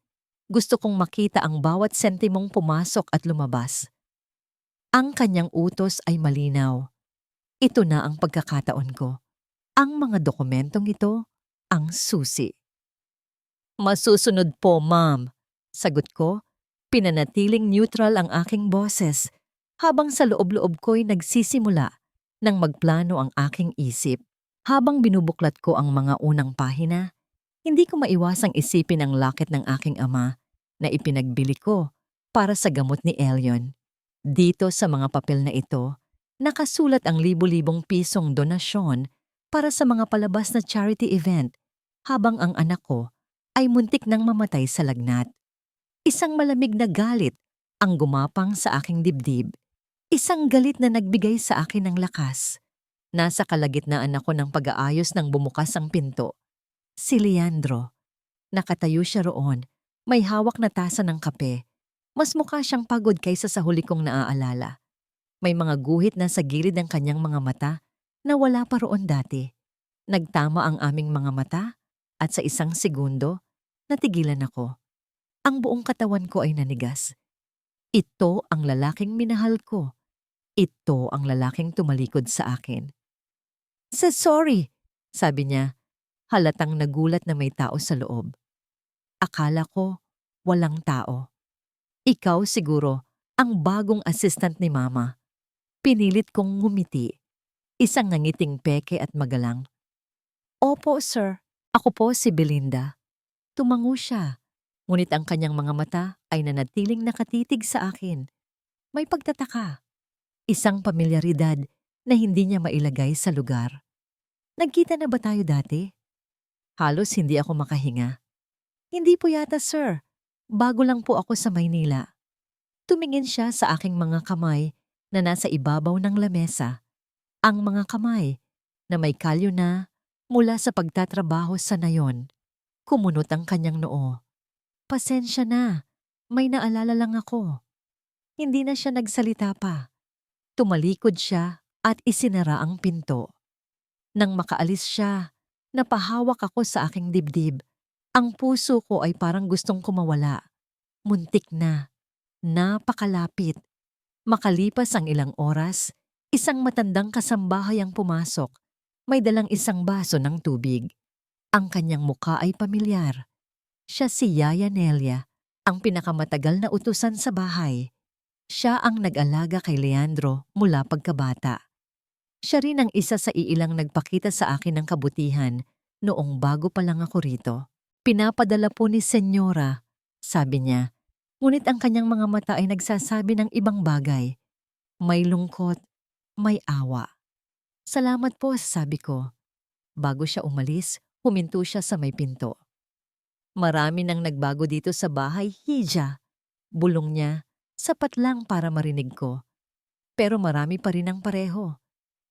Gusto kong makita ang bawat sentimong pumasok at lumabas. Ang kanyang utos ay malinaw. Ito na ang pagkakataon ko. Ang mga dokumentong ito ang susi. Masusunod po, ma'am. Sagot ko, pinanatiling neutral ang aking boses habang sa loob-loob ko'y nagsisimula ng magplano ang aking isip. Habang binubuklat ko ang mga unang pahina, hindi ko maiwasang isipin ang locket ng aking ama na ipinagbili ko para sa gamot ni Elion. Dito sa mga papel na ito, nakasulat ang libo-libong pisong donasyon para sa mga palabas na charity event habang ang anak ko ay muntik nang mamatay sa lagnat. Isang malamig na galit ang gumapang sa aking dibdib. Isang galit na nagbigay sa akin ng lakas. Nasa kalagitnaan ako ng pag-aayos nang bumukas ang pinto. Si Leandro. Nakatayo siya roon, may hawak na tasa ng kape. Mas mukha siyang pagod kaysa sa huli kong naaalala. May mga guhit na sa gilid ng kanyang mga mata na wala pa roon dati. Nagtama ang aming mga mata at sa isang segundo, natigilan ako. Ang buong katawan ko ay nanigas. Ito ang lalaking minahal ko. Ito ang lalaking tumalikod sa akin. Sorry, sabi niya, halatang nagulat na may tao sa loob. Akala ko walang tao. Ikaw siguro ang bagong assistant ni Mama. Pinilit kong ngumiti. Isang nangiting peke at magalang. Opo, sir. Ako po si Belinda. Tumango siya. Ngunit ang kanyang mga mata ay nanatiling nakatitig sa akin. May pagtataka. Isang pamilyaridad na hindi niya mailagay sa lugar. Nagkita na ba tayo dati? Halos hindi ako makahinga. Hindi po yata, sir. Bago lang po ako sa Maynila. Tumingin siya sa aking mga kamay na nasa ibabaw ng lamesa. Ang mga kamay na may kalyo na mula sa pagtatrabaho sa nayon. Kumunot ang kanyang noo. Pasensya na, may naalala lang ako. Hindi na siya nagsalita pa. Tumalikod siya at isinara ang pinto. Nang makaalis siya, napahawak ako sa aking dibdib. Ang puso ko ay parang gustong kumawala. Muntik na. Napakalapit. Makalipas ang ilang oras, isang matandang kasambahay ang pumasok. May dalang isang baso ng tubig. Ang kanyang muka ay pamilyar. Siya si Yaya Nelia, ang pinakamatagal na utusan sa bahay. Siya ang nag-alaga kay Leandro mula pagkabata. Siya rin ang isa sa iilang nagpakita sa akin ng kabutihan noong bago pa lang ako rito. Pinapadala po ni Senyora, sabi niya. Ngunit ang kanyang mga mata ay nagsasabi ng ibang bagay. May lungkot, may awa. Salamat po, sabi ko. Bago siya umalis, huminto siya sa may pinto. Marami nang nagbago dito sa bahay, Hija. Bulong niya, sapat lang para marinig ko. Pero marami pa rin ang pareho.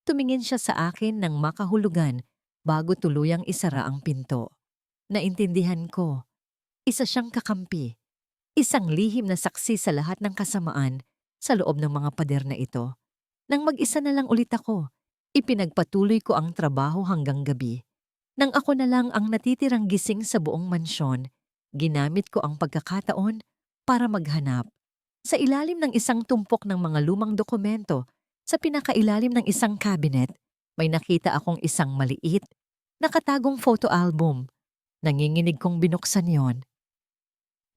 Tumingin siya sa akin ng makahulugan bago tuluyang isara ang pinto. Naintindihan ko. Isa siyang kakampi. Isang lihim na saksi sa lahat ng kasamaan sa loob ng mga pader na ito. Nang mag-isa na lang ulit ako, ipinagpatuloy ko ang trabaho hanggang gabi. Nang ako na lang ang natitirang gising sa buong mansyon, ginamit ko ang pagkakataon para maghanap. Sa ilalim ng isang tumpok ng mga lumang dokumento, sa pinakailalim ng isang cabinet, may nakita akong isang maliit, nakatagong photo album. Nanginginig kong binuksan yon.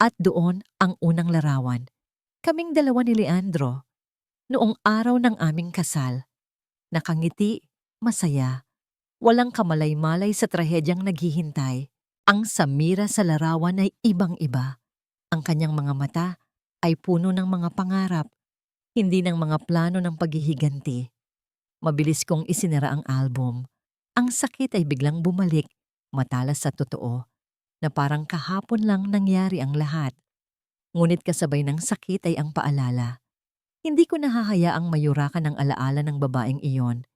At doon ang unang larawan. Kaming dalawa ni Leandro. Noong araw ng aming kasal. Nakangiti, masaya. Walang kamalay-malay sa trahedyang naghihintay. Ang samira sa larawan ay ibang-iba. Ang kanyang mga mata ay puno ng mga pangarap, hindi ng mga plano ng paghihiganti. Mabilis kong isinara ang album. Ang sakit ay biglang bumalik, matalas sa totoo, na parang kahapon lang nangyari ang lahat. Ngunit kasabay ng sakit ay ang paalala. Hindi ko nahahayaang mayurakan ang alaala ng babaeng iyon.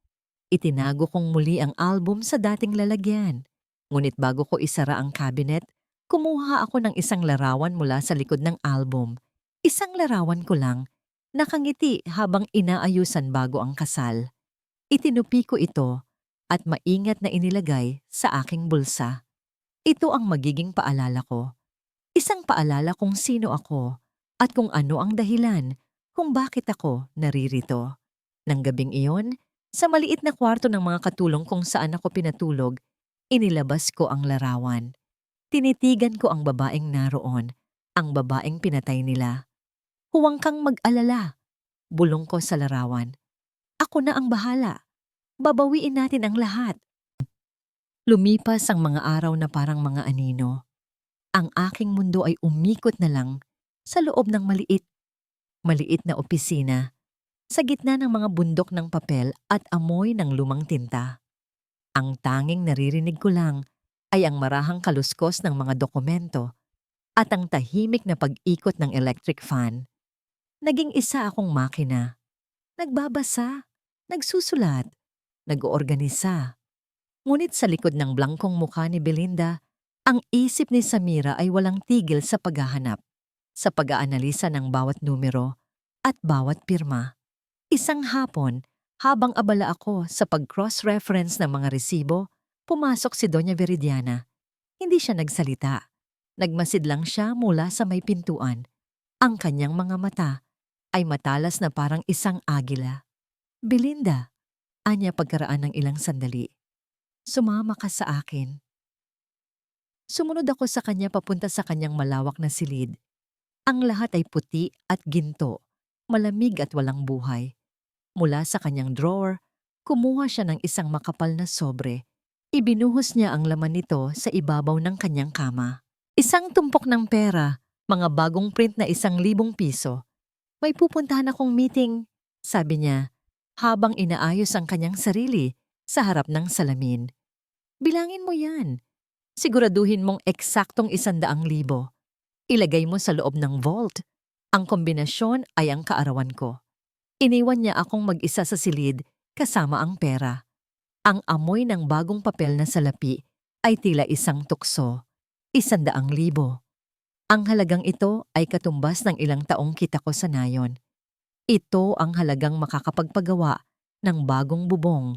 Itinago kong muli ang album sa dating lalagyan. Ngunit bago ko isara ang cabinet, kumuha ako ng isang larawan mula sa likod ng album. Isang larawan ko lang, nakangiti habang inaayusan bago ang kasal. Itinupi ko ito at maingat na inilagay sa aking bulsa. Ito ang magiging paalala ko. Isang paalala kung sino ako at kung ano ang dahilan kung bakit ako naririto. Nang gabing iyon, Sa maliit na kwarto ng mga katulong kung saan ako pinatulog, inilabas ko ang larawan. Tinitigan ko ang babaeng naroon, ang babaeng pinatay nila. Huwag kang mag-alala, bulong ko sa larawan. Ako na ang bahala. Babawiin natin ang lahat. Lumipas ang mga araw na parang mga anino. Ang aking mundo ay umikot na lang sa loob ng maliit na opisina, sa gitna ng mga bundok ng papel at amoy ng lumang tinta. Ang tanging naririnig ko lang ay ang marahang kaluskos ng mga dokumento at ang tahimik na pag-ikot ng electric fan. Naging isa akong makina. Nagbabasa, nagsusulat, nag-oorganisa. Ngunit sa likod ng blangkong mukha ni Belinda, ang isip ni Samira ay walang tigil sa paghahanap, sa pag-aanalisa ng bawat numero at bawat pirma. Isang hapon, habang abala ako sa pag-cross-reference ng mga resibo, pumasok si Doña Veridiana. Hindi siya nagsalita. Nagmasid lang siya mula sa may pintuan. Ang kanyang mga mata ay matalas na parang isang agila. Belinda, anya pagkaraan ng ilang sandali. Sumama ka sa akin. Sumunod ako sa kanya papunta sa kanyang malawak na silid. Ang lahat ay puti at ginto, malamig at walang buhay. Mula sa kanyang drawer, kumuha siya ng isang makapal na sobre. Ibinuhos niya ang laman nito sa ibabaw ng kanyang kama. Isang tumpok ng pera, mga bagong print na 1,000 piso. May pupuntahan akong meeting, sabi niya, habang inaayos ang kanyang sarili sa harap ng salamin. Bilangin mo yan. Siguraduhin mong eksaktong 100,000. Ilagay mo sa loob ng vault. Ang kombinasyon ay ang kaarawan ko. Iniwan niya akong mag-isa sa silid kasama ang pera. Ang amoy ng bagong papel na salapi ay tila isang tukso. 100,000. Ang halagang ito ay katumbas ng ilang taong kita ko sa nayon. Ito ang halagang makakapagpagawa ng bagong bubong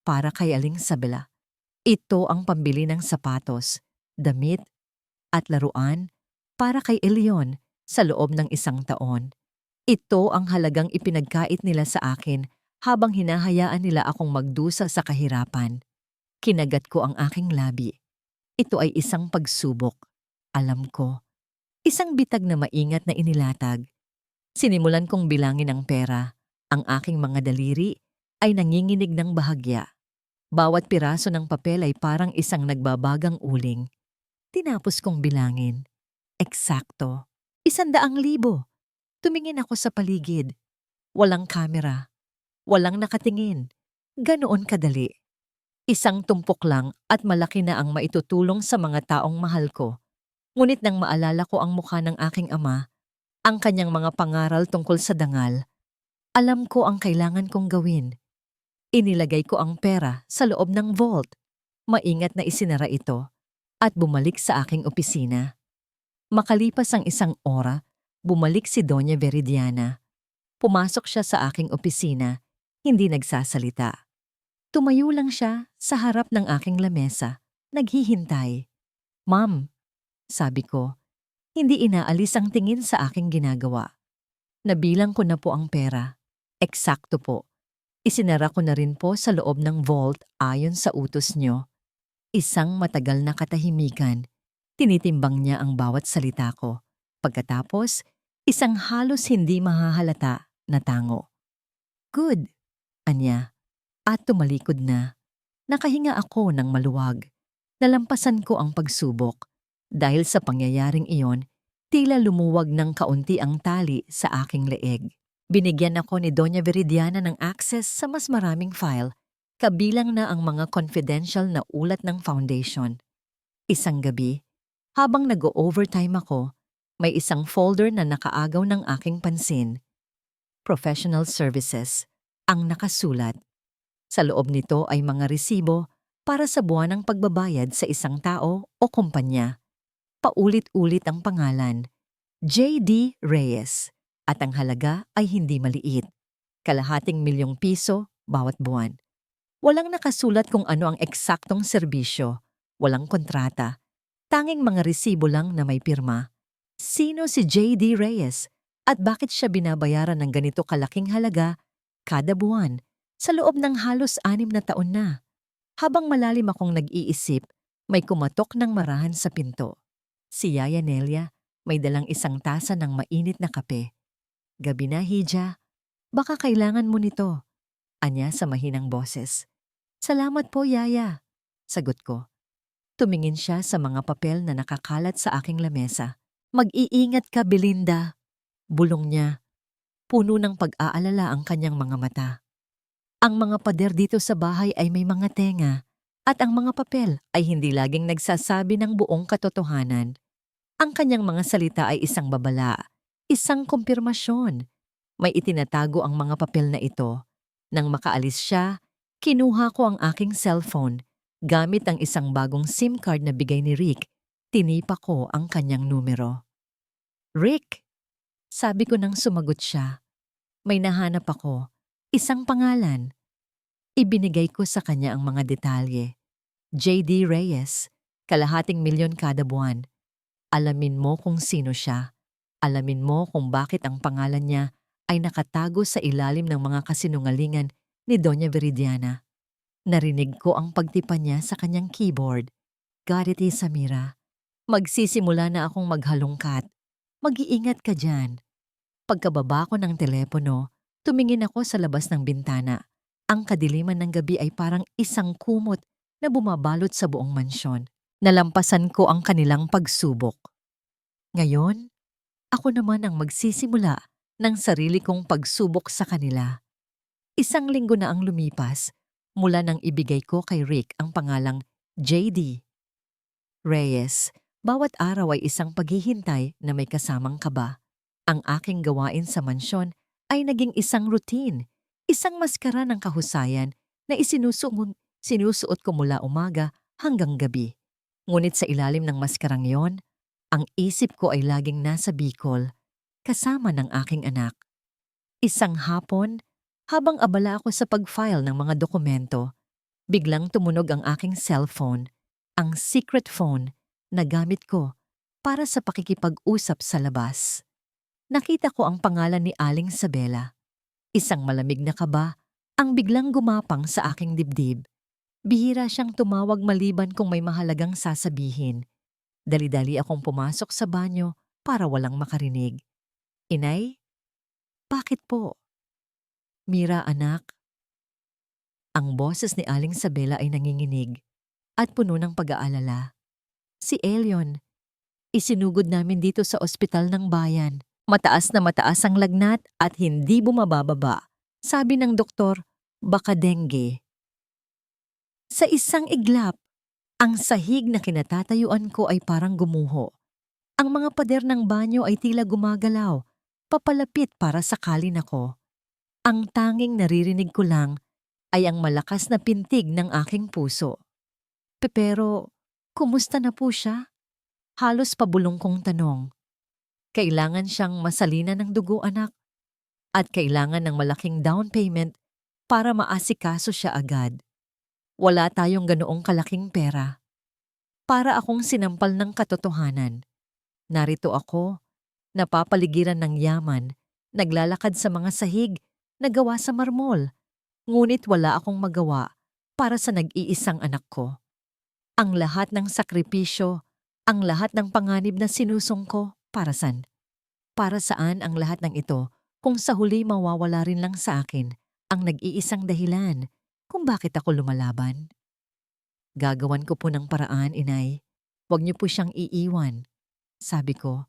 para kay Aling Sabela. Ito ang pambili ng sapatos, damit, at laruan para kay Elion sa loob ng 1 taon. Ito ang halagang ipinagkait nila sa akin habang hinahayaan nila akong magdusa sa kahirapan. Kinagat ko ang aking labi. Ito ay isang pagsubok. Alam ko. Isang bitag na maingat na inilatag. Sinimulan kong bilangin ang pera. Ang aking mga daliri ay nanginginig ng bahagya. Bawat piraso ng papel ay parang isang nagbabagang uling. Tinapos kong bilangin. Eksakto. 100,000. Tumingin ako sa paligid. Walang kamera. Walang nakatingin. Ganoon kadali. Isang tumpok lang at malaki na ang maitutulong sa mga taong mahal ko. Ngunit nang maalala ko ang mukha ng aking ama, ang kanyang mga pangaral tungkol sa dangal, alam ko ang kailangan kong gawin. Inilagay ko ang pera sa loob ng vault. Maingat na isinara ito at bumalik sa aking opisina. Makalipas ang 1 oras, bumalik si Doña Veridiana. Pumasok siya sa aking opisina, hindi nagsasalita. Tumayo lang siya sa harap ng aking lamesa, naghihintay. Ma'am, sabi ko, hindi inaalis ang tingin sa aking ginagawa. Nabilang ko na po ang pera. Eksakto po. Isinara ko na rin po sa loob ng vault ayon sa utos nyo. Isang matagal na katahimikan. Tinitimbang niya ang bawat salita ko. Pagkatapos, isang halos hindi mahahalata na tango. Good, anya. At tumalikod na. Nakahinga ako ng maluwag. Nalampasan ko ang pagsubok. Dahil sa pangyayaring iyon, tila lumuwag ng kaunti ang tali sa aking leeg. Binigyan ako ni Doña Veridiana ng access sa mas maraming file, kabilang na ang mga confidential na ulat ng foundation. Isang gabi, habang nag-overtime ako, may isang folder na nakaagaw ng aking pansin. Professional Services, ang nakasulat. Sa loob nito ay mga resibo para sa buwanang pagbabayad sa isang tao o kumpanya. Paulit-ulit ang pangalan, J.D. Reyes, at ang halaga ay hindi maliit. ₱250,000 bawat buwan. Walang nakasulat kung ano ang eksaktong serbisyo, walang kontrata, tanging mga resibo lang na may pirma. Sino si J.D. Reyes at bakit siya binabayaran ng ganito kalaking halaga kada buwan Sa loob ng halos 6 na taon na, habang malalim akong nag-iisip, may kumatok ng marahan sa pinto. Si Yaya Nelia, may dalang isang tasa ng mainit na kape. Gabi na, Hija. Baka kailangan mo nito. Anya sa mahinang boses. Salamat po, Yaya. Sagot ko. Tumingin siya sa mga papel na nakakalat sa aking lamesa. Mag-iingat ka, Belinda. Bulong niya. Puno ng pag-aalala ang kanyang mga mata. Ang mga pader dito sa bahay ay may mga tenga at ang mga papel ay hindi laging nagsasabi ng buong katotohanan. Ang kanyang mga salita ay isang babala, isang kumpirmasyon. May itinatago ang mga papel na ito. Nang makaalis siya, kinuha ko ang aking cellphone. Gamit ang isang bagong SIM card na bigay ni Rick, tinipa ko ang kanyang numero. Rick! Sabi ko nang sumagot siya. May nahanap ako. Isang pangalan. Ibinigay ko sa kanya ang mga detalye. J.D. Reyes, ₱250,000 kada buwan. Alamin mo kung sino siya. Alamin mo kung bakit ang pangalan niya ay nakatago sa ilalim ng mga kasinungalingan ni Doña Viridiana. Narinig ko ang pagtipa niya sa kanyang keyboard. Got it, Samira. Magsisimula na akong maghalongkat. Mag-iingat ka dyan. Pagkababa ko ng telepono, tumingin ako sa labas ng bintana. Ang kadiliman ng gabi ay parang isang kumot na bumabalot sa buong mansyon. Nalampasan ko ang kanilang pagsubok. Ngayon, ako naman ang magsisimula ng sarili kong pagsubok sa kanila. 1 linggo na ang lumipas mula nang ibigay ko kay Rick ang pangalang J.D. Reyes. Bawat araw ay isang paghihintay na may kasamang kaba. Ang aking gawain sa mansyon ay naging isang routine, isang maskara ng kahusayan na sinusuot ko mula umaga hanggang gabi. Ngunit sa ilalim ng maskarang yon, ang isip ko ay laging nasa Bicol, kasama ng aking anak. Isang hapon, habang abala ako sa pag-file ng mga dokumento, biglang tumunog ang aking cellphone, ang secret phone na gamit ko para sa pakikipag-usap sa labas. Nakita ko ang pangalan ni Aling Sabela. Isang malamig na kaba ang biglang gumapang sa aking dibdib. Bihira siyang tumawag maliban kung may mahalagang sasabihin. Dali-dali akong pumasok sa banyo para walang makarinig. Inay? Bakit po? Mira, anak. Ang boses ni Aling Sabela ay nanginginig at puno ng pag-aalala. Si Elion. Isinugod namin dito sa ospital ng bayan. Mataas na mataas ang lagnat at hindi bumababa. Sabi ng doktor, baka dengue. Sa isang iglap, ang sahig na kinatatayuan ko ay parang gumuho. Ang mga pader ng banyo ay tila gumagalaw, papalapit para sakalin ako. Ang tanging naririnig ko lang ay ang malakas na pintig ng aking puso. Pero, kumusta na po siya? Halos pabulong kong tanong. Kailangan siyang masalinan ng dugo, anak. At kailangan ng malaking down payment para maasikaso siya agad. Wala tayong ganoong kalaking pera. Para akong sinampal ng katotohanan. Narito ako, napapaligiran ng yaman, naglalakad sa mga sahig na gawa sa marmol. Ngunit wala akong magawa para sa nag-iisang anak ko. Ang lahat ng sakripisyo, ang lahat ng panganib na sinusong ko, para saan? Para saan ang lahat ng ito kung sa huli mawawala rin lang sa akin ang nag-iisang dahilan kung bakit ako lumalaban? Gagawan ko po ng paraan, inay. Huwag niyo po siyang iiwan. Sabi ko,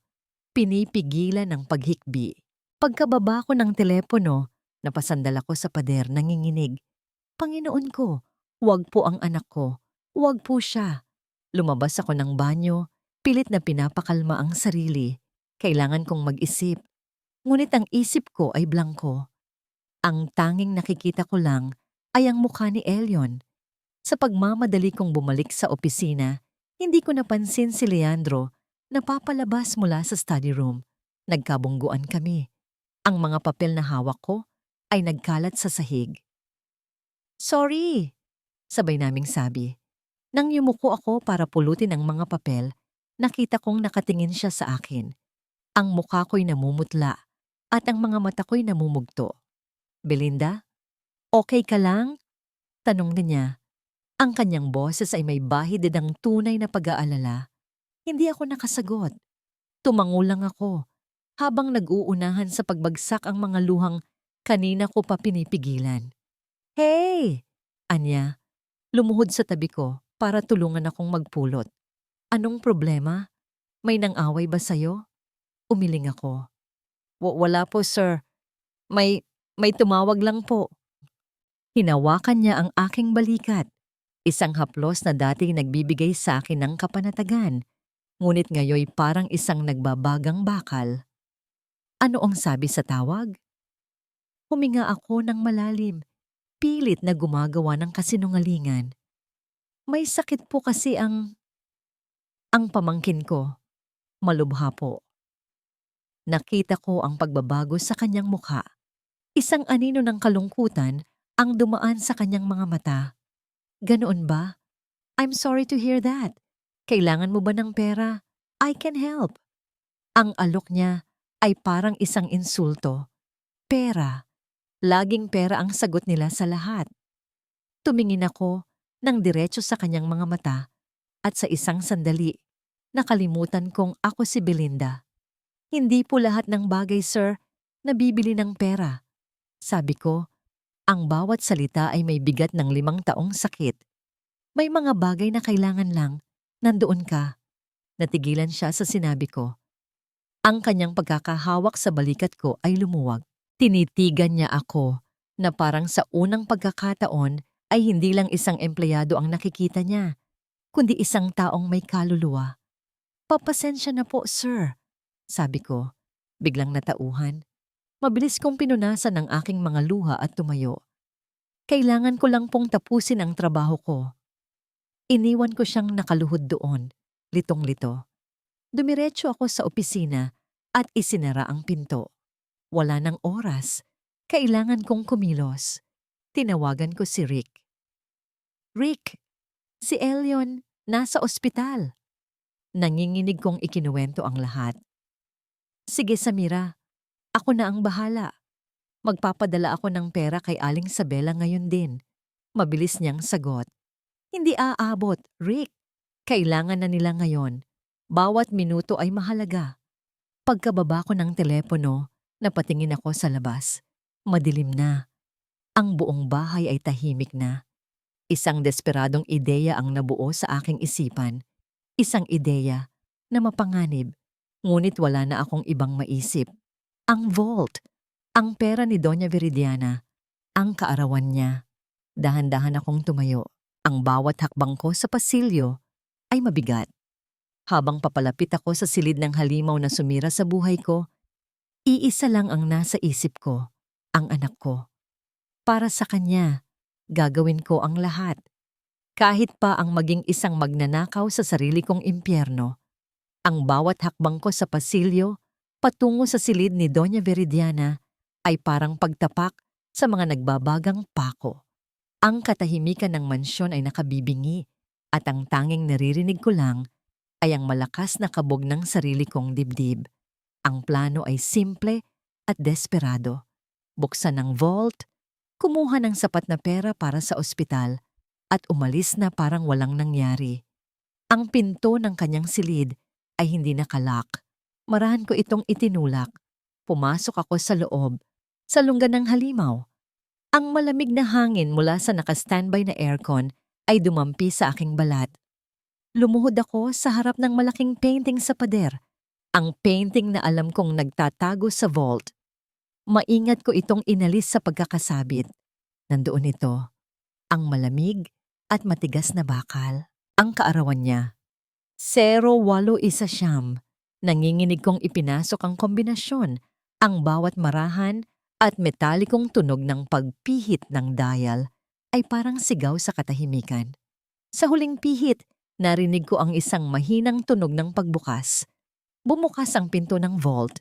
pinipigilan ng paghikbi. Pagkababa ko ng telepono, napasandal ako sa pader nanginginig. Panginoon ko, huwag po ang anak ko. Huwag po siya. Lumabas ako ng banyo, pilit na pinapakalma ang sarili. Kailangan kong mag-isip. Ngunit ang isip ko ay blangko. Ang tanging nakikita ko lang ay ang mukha ni Elion. Sa pagmamadali kong bumalik sa opisina, hindi ko napansin si Leandro na papalabas mula sa study room. Nagkabungguan kami. Ang mga papel na hawak ko ay nagkalat sa sahig. Sorry, sabay naming sabi. Nang yumuko ako para pulutin ang mga papel, nakita kong nakatingin siya sa akin. Ang mukha ko'y namumutla at ang mga mata ko'y namumugto. Belinda? Okay ka lang? Tanong niya. Ang kanyang boses ay may bahid din ng tunay na pag-aalala. Hindi ako nakasagot. Tumango lang ako habang nag-uunahan sa pagbagsak ang mga luhang kanina ko pa pinipigilan. Hey! Anya, lumuhod sa tabi ko para tulungan akong magpulot. Anong problema? May nang-away ba sa'yo? Umiling ako. Wala po, sir. May tumawag lang po." Hinawakan niya ang aking balikat. Isang haplos na dati nagbibigay sa akin ng kapanatagan, ngunit ngayoy parang isang nagbabagang bakal. Ano ang sabi sa tawag? Huminga ako ng malalim, pilit na gumagawa ng kasinungalingan. May sakit po kasi ang pamangkin ko. Malubha po. Nakita ko ang pagbabago sa kanyang mukha. Isang anino ng kalungkutan ang dumaan sa kanyang mga mata. Ganoon ba? I'm sorry to hear that. Kailangan mo ba ng pera? I can help. Ang alok niya ay parang isang insulto. Pera. Laging pera ang sagot nila sa lahat. Tumingin ako ng diretso sa kanyang mga mata at sa isang sandali, nakalimutan kong ako si Belinda. Hindi po lahat ng bagay, sir, nabibili ng pera. Sabi ko, ang bawat salita ay may bigat ng 5 taong sakit. May mga bagay na kailangan lang, nandoon ka. Natigilan siya sa sinabi ko. Ang kanyang pagkakahawak sa balikat ko ay lumuwag. Tinitigan niya ako na parang sa unang pagkakataon ay hindi lang isang empleyado ang nakikita niya, kundi isang taong may kaluluwa. Papasensya na po, sir. Sabi ko, biglang natauhan. Mabilis kong pinunasan ang aking mga luha at tumayo. Kailangan ko lang pong tapusin ang trabaho ko. Iniwan ko siyang nakaluhod doon, litong-lito. Dumiretso ako sa opisina at isinara ang pinto. Wala ng oras. Kailangan kong kumilos. Tinawagan ko si Rick. Rick, si Elion nasa ospital. Nanginginig kong ikinuwento ang lahat. Sige, Samira. Ako na ang bahala. Magpapadala ako ng pera kay Aling Sabela ngayon din. Mabilis niyang sagot. Hindi aabot, Rick. Kailangan na nila ngayon. Bawat minuto ay mahalaga. Pagkababa ko ng telepono, napatingin ako sa labas. Madilim na. Ang buong bahay ay tahimik na. Isang desperadong ideya ang nabuo sa aking isipan. Isang ideya na mapanganib, ngunit wala na akong ibang maisip. Ang vault, ang pera ni Doña Viridiana, ang kaarawan niya. Dahan-dahan akong tumayo. Ang bawat hakbang ko sa pasilyo ay mabigat. Habang papalapit ako sa silid ng halimaw na sumira sa buhay ko, iisa lang ang nasa isip ko, ang anak ko. Para sa kanya, gagawin ko ang lahat. Kahit pa ang maging isang magnanakaw sa sarili kong impyerno. Ang bawat hakbang ko sa pasilyo, patungo sa silid ni Doña Viridiana, ay parang pagtapak sa mga nagbabagang pako. Ang katahimikan ng mansyon ay nakabibingi at ang tanging naririnig ko lang ay ang malakas na kabog ng sarili kong dibdib. Ang plano ay simple at desperado. Buksan ang vault, kumuha ng sapat na pera para sa ospital at umalis na parang walang nangyari. Ang pinto ng kanyang silid ay hindi nakalock. Marahan ko itong itinulak. Pumasok ako sa loob, sa lunggan ng halimaw. Ang malamig na hangin mula sa naka-standby na aircon ay dumampi sa aking balat. Lumuhod ako sa harap ng malaking painting sa pader. Ang painting na alam kong nagtatago sa vault. Maingat ko itong inalis sa pagkakasabit. Nandoon ito, ang malamig at matigas na bakal. Ang kaarawan niya. 0819. Nanginginig kong ipinasok ang kombinasyon, ang bawat marahan at metalikong tunog ng pagpihit ng dial ay parang sigaw sa katahimikan. Sa huling pihit, narinig ko ang isang mahinang tunog ng pagbukas. Bumukas ang pinto ng vault.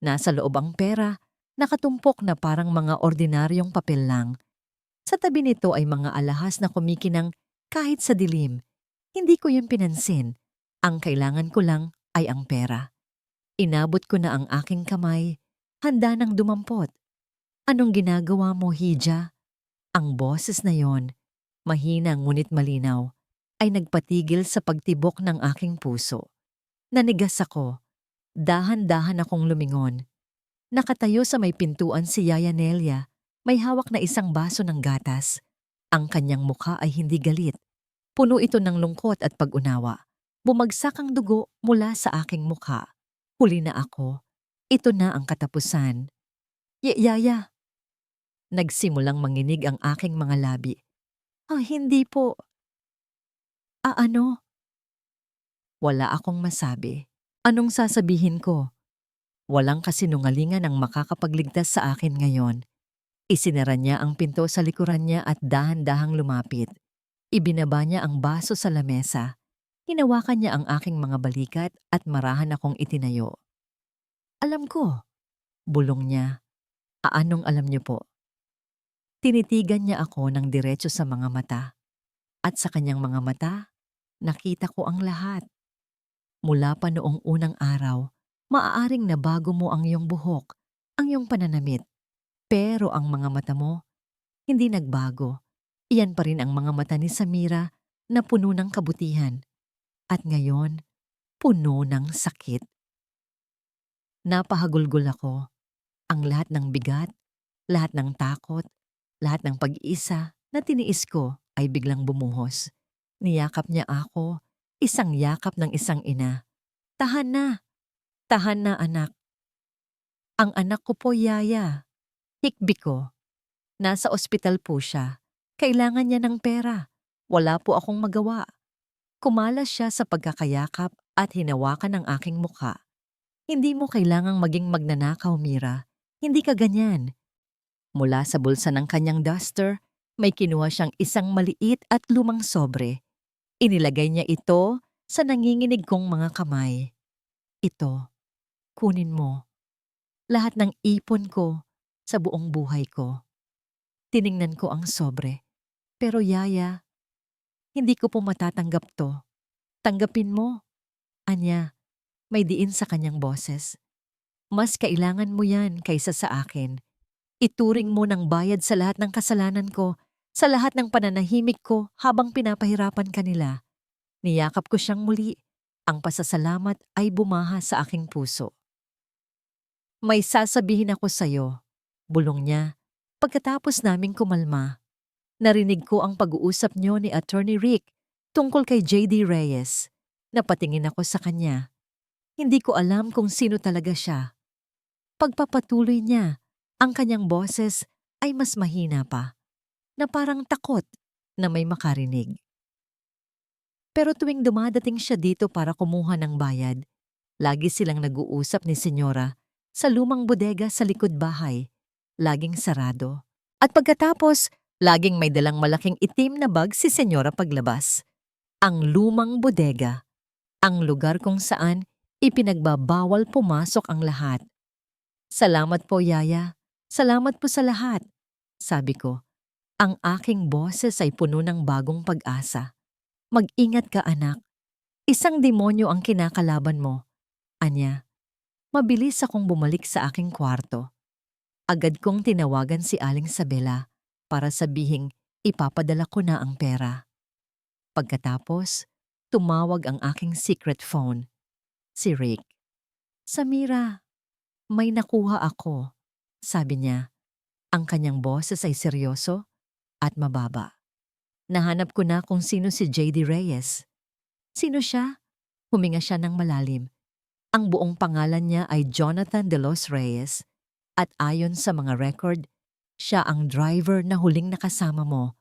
Nasa loob ang pera, nakatumpok na parang mga ordinaryong papel lang. Sa tabi nito ay mga alahas na kumikinang kahit sa dilim. Hindi ko yun pinansin. Ang kailangan ko lang ay ang pera. Inabot ko na ang aking kamay, handa nang dumampot. Anong ginagawa mo, Hija? Ang boses na yon, mahina ngunit malinaw, ay nagpatigil sa pagtibok ng aking puso. Nanigas ako. Dahan-dahan akong lumingon. Nakatayo sa may pintuan si Yaya Nelia. May hawak na isang baso ng gatas. Ang kanyang mukha ay hindi galit. Puno ito ng lungkot at pag-unawa. Bumagsak ang dugo mula sa aking mukha. Huli na ako. Ito na ang katapusan. Yaya, nagsimulang manginig ang aking mga labi. Hindi po. Ano? Wala akong masabi. Anong sasabihin ko? Walang kasinungalingan ang makakapagligtas sa akin ngayon. Isinara niya ang pinto sa likuran niya at dahan-dahang lumapit. Ibinaba niya ang baso sa lamesa. Hinawakan niya ang aking mga balikat at marahan akong itinayo. Alam ko, bulong niya. Anong alam niyo po? Tinitigan niya ako ng diretso sa mga mata. At sa kanyang mga mata, nakita ko ang lahat. Mula pa noong unang araw, maaaring nabago mo ang iyong buhok, ang iyong pananamit. Pero ang mga mata mo, hindi nagbago. Iyan pa rin ang mga mata ni Samira na puno ng kabutihan. At ngayon, puno ng sakit. Napahagulgol ako. Ang lahat ng bigat, lahat ng takot, lahat ng pag-iisa na tiniis ko ay biglang bumuhos. Niyakap niya ako, isang yakap ng isang ina. Tahan na anak. Ang anak ko po, Yaya. Hikbi ko. Nasa ospital po siya. Kailangan niya ng pera. Wala po akong magawa. Kumalas siya sa pagkakayakap at hinawakan ang aking mukha. Hindi mo kailangang maging magnanakaw, Mira. Hindi ka ganyan. Mula sa bulsa ng kanyang duster, may kinuha siyang isang maliit at lumang sobre. Inilagay niya ito sa nanginginig kong mga kamay. Ito, kunin mo. Lahat ng ipon ko sa buong buhay ko. Tiningnan ko ang sobre. Pero Yaya, hindi ko po matatanggap to. Tanggapin mo. Anya, may diin sa kanyang boses. Mas kailangan mo yan kaysa sa akin. Ituring mo ng bayad sa lahat ng kasalanan ko, sa lahat ng pananahimik ko habang pinapahirapan kanila. Niyakap ko siyang muli. Ang pasasalamat ay bumaha sa aking puso. May sasabihin ako sa'yo, bulong niya. Pagkatapos naming kumalma, narinig ko ang pag-uusap niyo ni Attorney Rick tungkol kay J.D. Reyes. Napatingin ako sa kanya. Hindi ko alam kung sino talaga siya. Pagpapatuloy niya, ang kanyang boses ay mas mahina pa, na parang takot na may makarinig. Pero tuwing dumadating siya dito para kumuha ng bayad, lagi silang nag-uusap ni Senyora sa lumang bodega sa likod bahay, laging sarado. At pagkatapos, laging may dalang malaking itim na bag si Senyora paglabas. Ang lumang bodega, ang lugar kung saan ipinagbabawal pumasok ang lahat. Salamat po, Yaya. Salamat po sa lahat. Sabi ko, ang aking boses ay puno ng bagong pag-asa. Mag-ingat ka, anak. Isang demonyo ang kinakalaban mo. Anya, mabilis akong bumalik sa aking kwarto. Agad kong tinawagan si Aling Sabela para sabihing ipapadala ko na ang pera. Pagkatapos, tumawag ang aking secret phone. Si Rick. Samira, may nakuha ako. Sabi niya, ang kanyang boses ay seryoso at mababa. Nahanap ko na kung sino si J.D. Reyes. Sino siya? Huminga siya ng malalim. Ang buong pangalan niya ay Jonathan de los Reyes at ayon sa mga record, siya ang driver na huling nakasama mo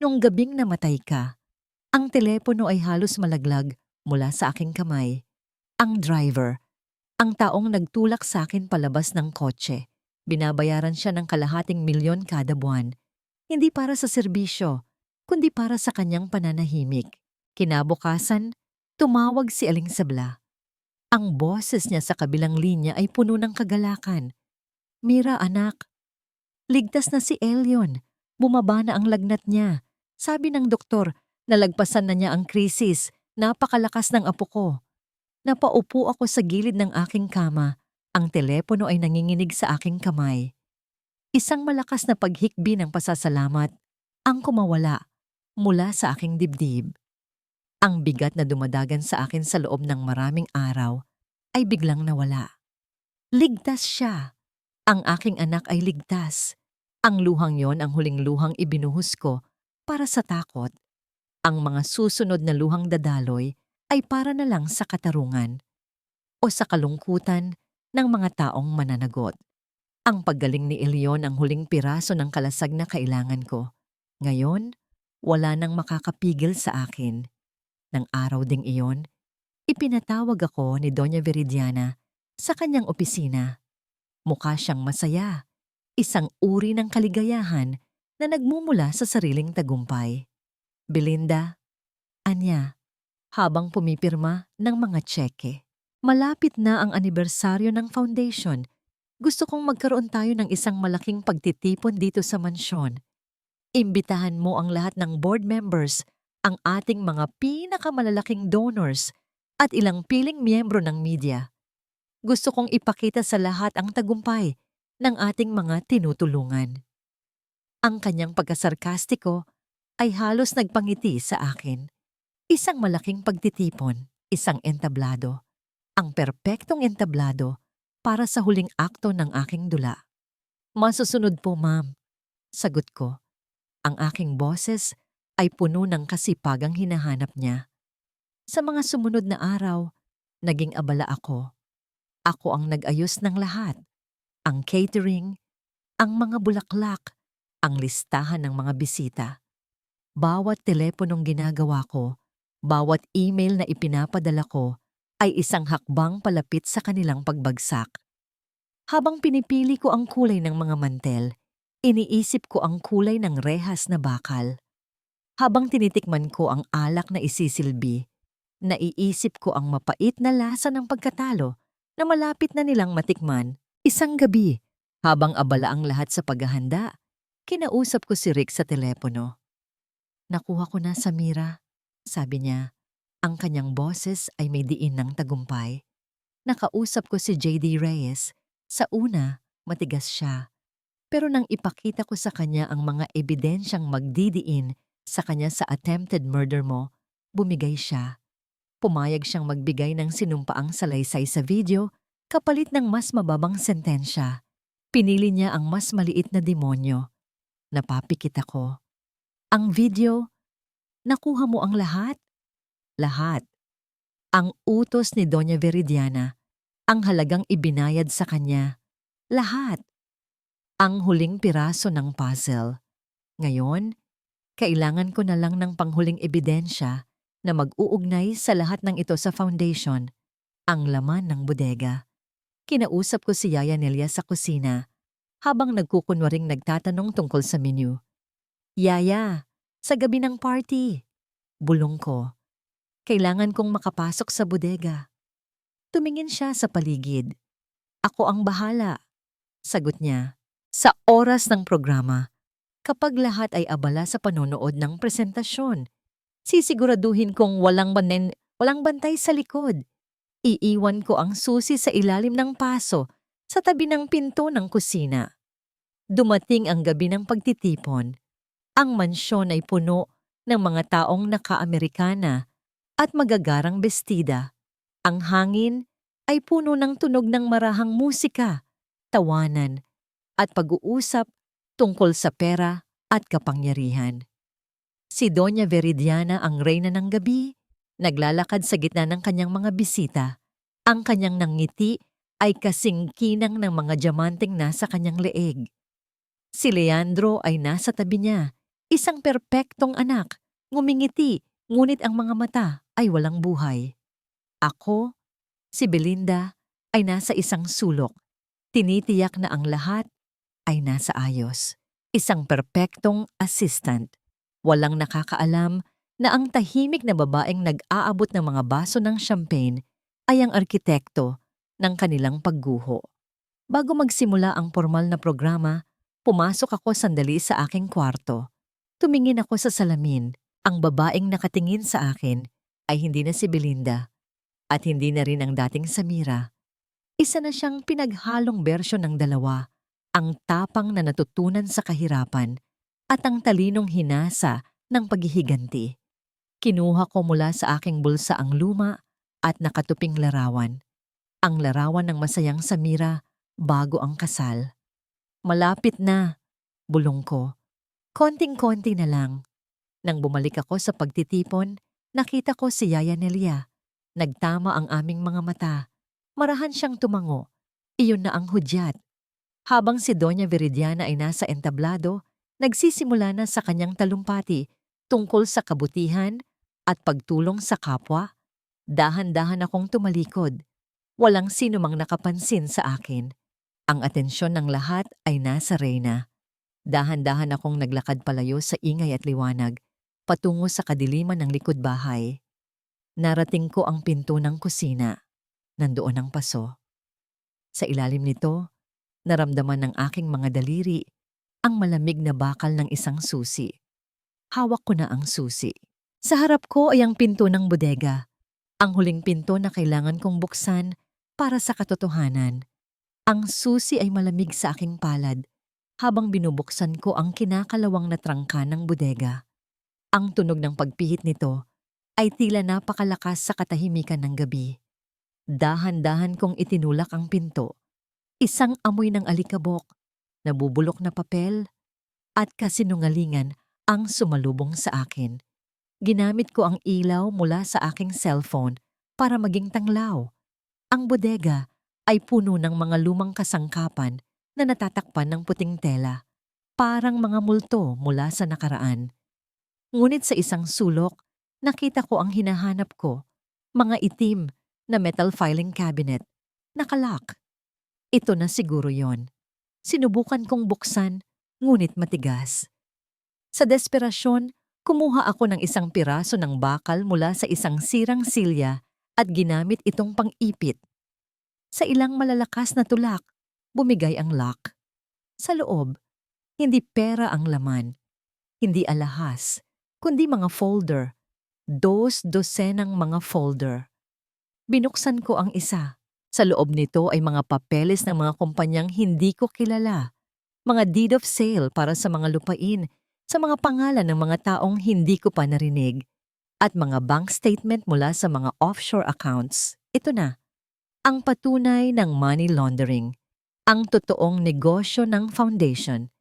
nung gabing namatay ka. Ang telepono ay halos malaglag mula sa aking kamay. Ang driver, ang taong nagtulak sa akin palabas ng kotse. Binabayaran siya ng ₱250,000 kada buwan. Hindi para sa serbisyo, kundi para sa kanyang pananahimik. Kinabukasan, tumawag si Aling Sabla. Ang boses niya sa kabilang linya ay puno ng kagalakan. Mira, anak, ligtas na si Elion. Bumaba na ang lagnat niya. Sabi ng doktor, nalagpasan na niya ang krisis. Napakalakas ng apo ko. Napaupo ako sa gilid ng aking kama. Ang telepono ay nanginginig sa aking kamay. Isang malakas na paghikbi ng pasasalamat ang kumawala mula sa aking dibdib. Ang bigat na dumadagan sa akin sa loob ng maraming araw ay biglang nawala. Ligtas siya. Ang aking anak ay ligtas. Ang luhang yon ang huling luhang ibinuhos ko para sa takot. Ang mga susunod na luhang dadaloy ay para na lang sa katarungan o sa kalungkutan ng mga taong mananagot. Ang paggaling ni Elion ang huling piraso ng kalasag na kailangan ko. Ngayon, wala nang makakapigil sa akin. Nang araw ding iyon, ipinatawag ako ni Doña Veridiana sa kanyang opisina. Mukha siyang masaya, isang uri ng kaligayahan na nagmumula sa sariling tagumpay. Belinda, anya, habang pumipirma ng mga tseke. Malapit na ang anibersaryo ng foundation. Gusto kong magkaroon tayo ng isang malaking pagtitipon dito sa mansyon. Imbitahan mo ang lahat ng board members, ang ating mga pinakamalalaking donors, at ilang piling miyembro ng media. Gusto kong ipakita sa lahat ang tagumpay ng ating mga tinutulungan. Ang kanyang pagkasarkastiko ay halos nagpangiti sa akin. Isang malaking pagtitipon, isang entablado. Ang perpektong entablado para sa huling akto ng aking dula. Masusunod po, ma'am. Sagot ko. Ang aking boses ay puno ng kasipagang hinahanap niya. Sa mga sumunod na araw, naging abala ako. Ako ang nag-ayos ng lahat. Ang catering, ang mga bulaklak, ang listahan ng mga bisita. Bawat teleponong ginagawa ko, bawat email na ipinapadala ko, ay isang hakbang palapit sa kanilang pagbagsak. Habang pinipili ko ang kulay ng mga mantel, iniisip ko ang kulay ng rehas na bakal. Habang tinitikman ko ang alak na isisilbi, naiisip ko ang mapait na lasa ng pagkatalo na malapit na nilang matikman. Isang gabi, habang abala ang lahat sa paghahanda, kinausap ko si Rick sa telepono. Nakuha ko na, Samira, sabi niya. Ang kanyang boses ay may diin ng tagumpay. Nakausap ko si J.D. Reyes. Sa una, matigas siya. Pero nang ipakita ko sa kanya ang mga ebidensyang magdidiin sa kanya sa attempted murder mo, bumigay siya. Pumayag siyang magbigay ng sinumpaang salaysay sa video kapalit ng mas mababang sentensya. Pinili niya ang mas maliit na demonyo. Napapikit ako. Ang video, nakuha mo ang lahat? Lahat. Ang utos ni Doña Veridiana, ang halagang ibinayad sa kanya. Lahat. Ang huling piraso ng puzzle. Ngayon, kailangan ko na lang ng panghuling ebidensya na mag-uugnay sa lahat ng ito sa foundation, ang laman ng bodega. Kinausap ko si Yaya Nelia sa kusina habang nagkukunwaring nagtatanong tungkol sa menu. Yaya, sa gabi ng party. Bulong ko. Kailangan kong makapasok sa bodega. Tumingin siya sa paligid. Ako ang bahala. Sagot niya. Sa oras ng programa, kapag lahat ay abala sa panonood ng presentasyon, sisiguraduhin kong walang bantay sa likod. Iiwan ko ang susi sa ilalim ng paso sa tabi ng pinto ng kusina. Dumating ang gabi ng pagtitipon. Ang mansyon ay puno ng mga taong naka-Amerikana at magagarang bestida. Ang hangin ay puno ng tunog ng marahang musika, tawanan, at pag-uusap tungkol sa pera at kapangyarihan. Si Doña Veridiana ang reyna ng gabi, naglalakad sa gitna ng kanyang mga bisita. Ang kanyang nangiti ay kasing kinang ng mga diamanting nasa kanyang leeg. Si Leandro ay nasa tabi niya, isang perpektong anak, ngumingiti, ngunit ang mga mata ay walang buhay. Ako, si Belinda, ay nasa isang sulok. Tinitiyak na ang lahat ay nasa ayos. Isang perpektong assistant. Walang nakakaalam na ang tahimik na babaeng nag-aabot ng mga baso ng champagne ay ang arkitekto ng kanilang pagguho. Bago magsimula ang formal na programa, pumasok ako sandali sa aking kwarto. Tumingin ako sa salamin. Ang babaeng nakatingin sa akin ay hindi na si Belinda at hindi na rin ang dating Samira. Isa na siyang pinaghalong bersyon ng dalawa, ang tapang na natutunan sa kahirapan at ang talinong hinasa ng paghihiganti. Kinuha ko mula sa aking bulsa ang luma at nakatuping larawan. Ang larawan ng masayang Samira bago ang kasal. Malapit na, bulong ko. Konting-konti na lang. Nang bumalik ako sa pagtitipon, nakita ko si Yaya Nelia. Nagtama ang aming mga mata. Marahan siyang tumango. Iyon na ang hudyat. Habang si Doña Viridiana ay nasa entablado, nagsisimula na sa kanyang talumpati tungkol sa kabutihan at pagtulong sa kapwa. Dahan-dahan akong tumalikod. Walang sino mang nakapansin sa akin. Ang atensyon ng lahat ay nasa Reyna. Dahan-dahan akong naglakad palayo sa ingay at liwanag, patungo sa kadiliman ng likod bahay. Narating ko ang pinto ng kusina. Nandoon ang paso. Sa ilalim nito, naramdaman ng aking mga daliri ang malamig na bakal ng isang susi. Hawak ko na ang susi. Sa harap ko ay ang pinto ng bodega. Ang huling pinto na kailangan kong buksan para sa katotohanan. Ang susi ay malamig sa aking palad habang binubuksan ko ang kinakalawang na trangka ng bodega. Ang tunog ng pagpihit nito ay tila napakalakas sa katahimikan ng gabi. Dahan-dahan kong itinulak ang pinto. Isang amoy ng alikabok, nabubulok na papel, at kasinungalingan ang sumalubong sa akin. Ginamit ko ang ilaw mula sa aking cellphone para maging tanglaw. Ang bodega ay puno ng mga lumang kasangkapan na natatakpan ng puting tela, parang mga multo mula sa nakaraan. Ngunit sa isang sulok, nakita ko ang hinahanap ko, mga itim na metal filing cabinet, nakalock. Ito na siguro yon. Sinubukan kong buksan, ngunit matigas. Sa desperasyon, kumuha ako ng isang piraso ng bakal mula sa isang sirang silya at ginamit itong pang-ipit. Sa ilang malalakas na tulak, bumigay ang lock. Sa loob, hindi pera ang laman, hindi alahas, kundi mga folder. Dosenang mga folder. Binuksan ko ang isa. Sa loob nito ay mga papeles ng mga kumpanyang hindi ko kilala. Mga deed of sale para sa mga lupain, sa mga pangalan ng mga taong hindi ko pa narinig. At mga bank statement mula sa mga offshore accounts. Ito na. Ang patunay ng money laundering. Ang totoong negosyo ng foundation.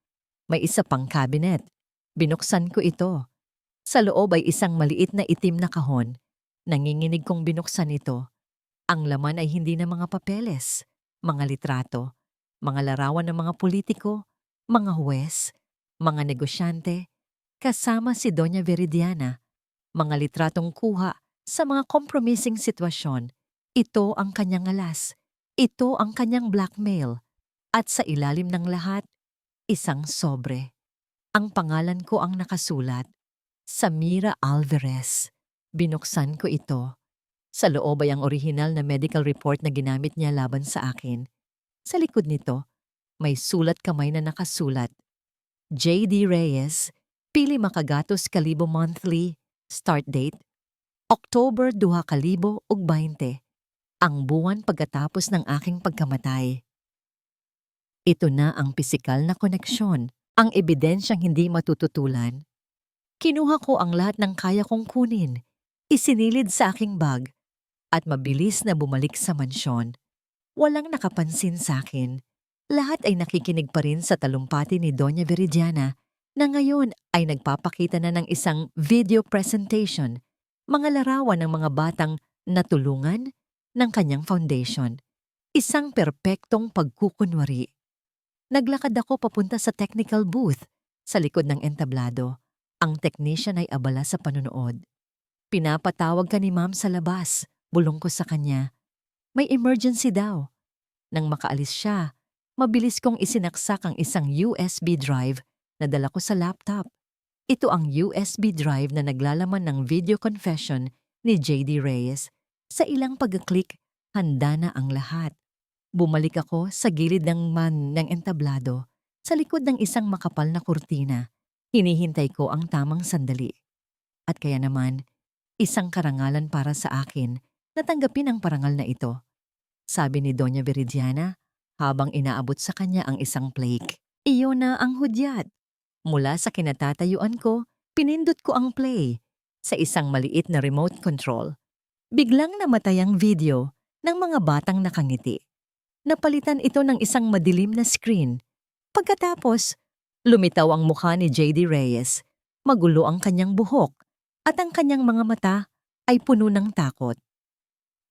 May isa pang cabinet. Binuksan ko ito. Sa loob ay isang maliit na itim na kahon. Nanginginig kong binuksan ito. Ang laman ay hindi na mga papeles, mga litrato, mga larawan ng mga politiko, mga huwes, mga negosyante, kasama si Doña Viridiana, mga litratong kuha sa mga compromising sitwasyon. Ito ang kanyang alas. Ito ang kanyang blackmail. At sa ilalim ng lahat, isang sobre. Ang pangalan ko ang nakasulat. Samira Alvarez. Binuksan ko ito. Sa loob ay ang orihinal na medical report na ginamit niya laban sa akin. Sa likod nito, may sulat kamay na nakasulat. J.D. Reyes, Pili Makagatos Kalibo Monthly, Start Date, October 2020, ang buwan pagkatapos ng aking pagkamatay. Ito na ang pisikal na koneksyon, ang ebidensyang hindi matututulan. Kinuha ko ang lahat ng kaya kong kunin, isinilid sa aking bag, at mabilis na bumalik sa mansyon. Walang nakapansin sa akin. Lahat ay nakikinig pa rin sa talumpati ni Doña Viridiana na ngayon ay nagpapakita na ng isang video presentation, mga larawan ng mga batang natulungan ng kanyang foundation. Isang perpektong pagkukunwari. Naglakad ako papunta sa technical booth sa likod ng entablado. Ang technician ay abala sa panunood. Pinapatawag ka ni Ma'am sa labas, bulong ko sa kanya. May emergency daw. Nang makaalis siya, mabilis kong isinaksak ang isang USB drive na dala ko sa laptop. Ito ang USB drive na naglalaman ng video confession ni J.D. Reyes. Sa ilang pag-click, handa na ang lahat. Bumalik ako sa gilid ng entablado, sa likod ng isang makapal na kurtina. Hinihintay ko ang tamang sandali. At kaya naman, isang karangalan para sa akin na tanggapin ang parangal na ito. Sabi ni Doña Viridiana habang inaabot sa kanya ang isang plaque. Iyon na ang hudyat. Mula sa kinatatayuan ko, pinindot ko ang play sa isang maliit na remote control. Biglang namatay ang video ng mga batang nakangiti. Napalitan ito ng isang madilim na screen. Pagkatapos, lumitaw ang mukha ni JD Reyes. Magulo ang kanyang buhok at ang kanyang mga mata ay puno ng takot.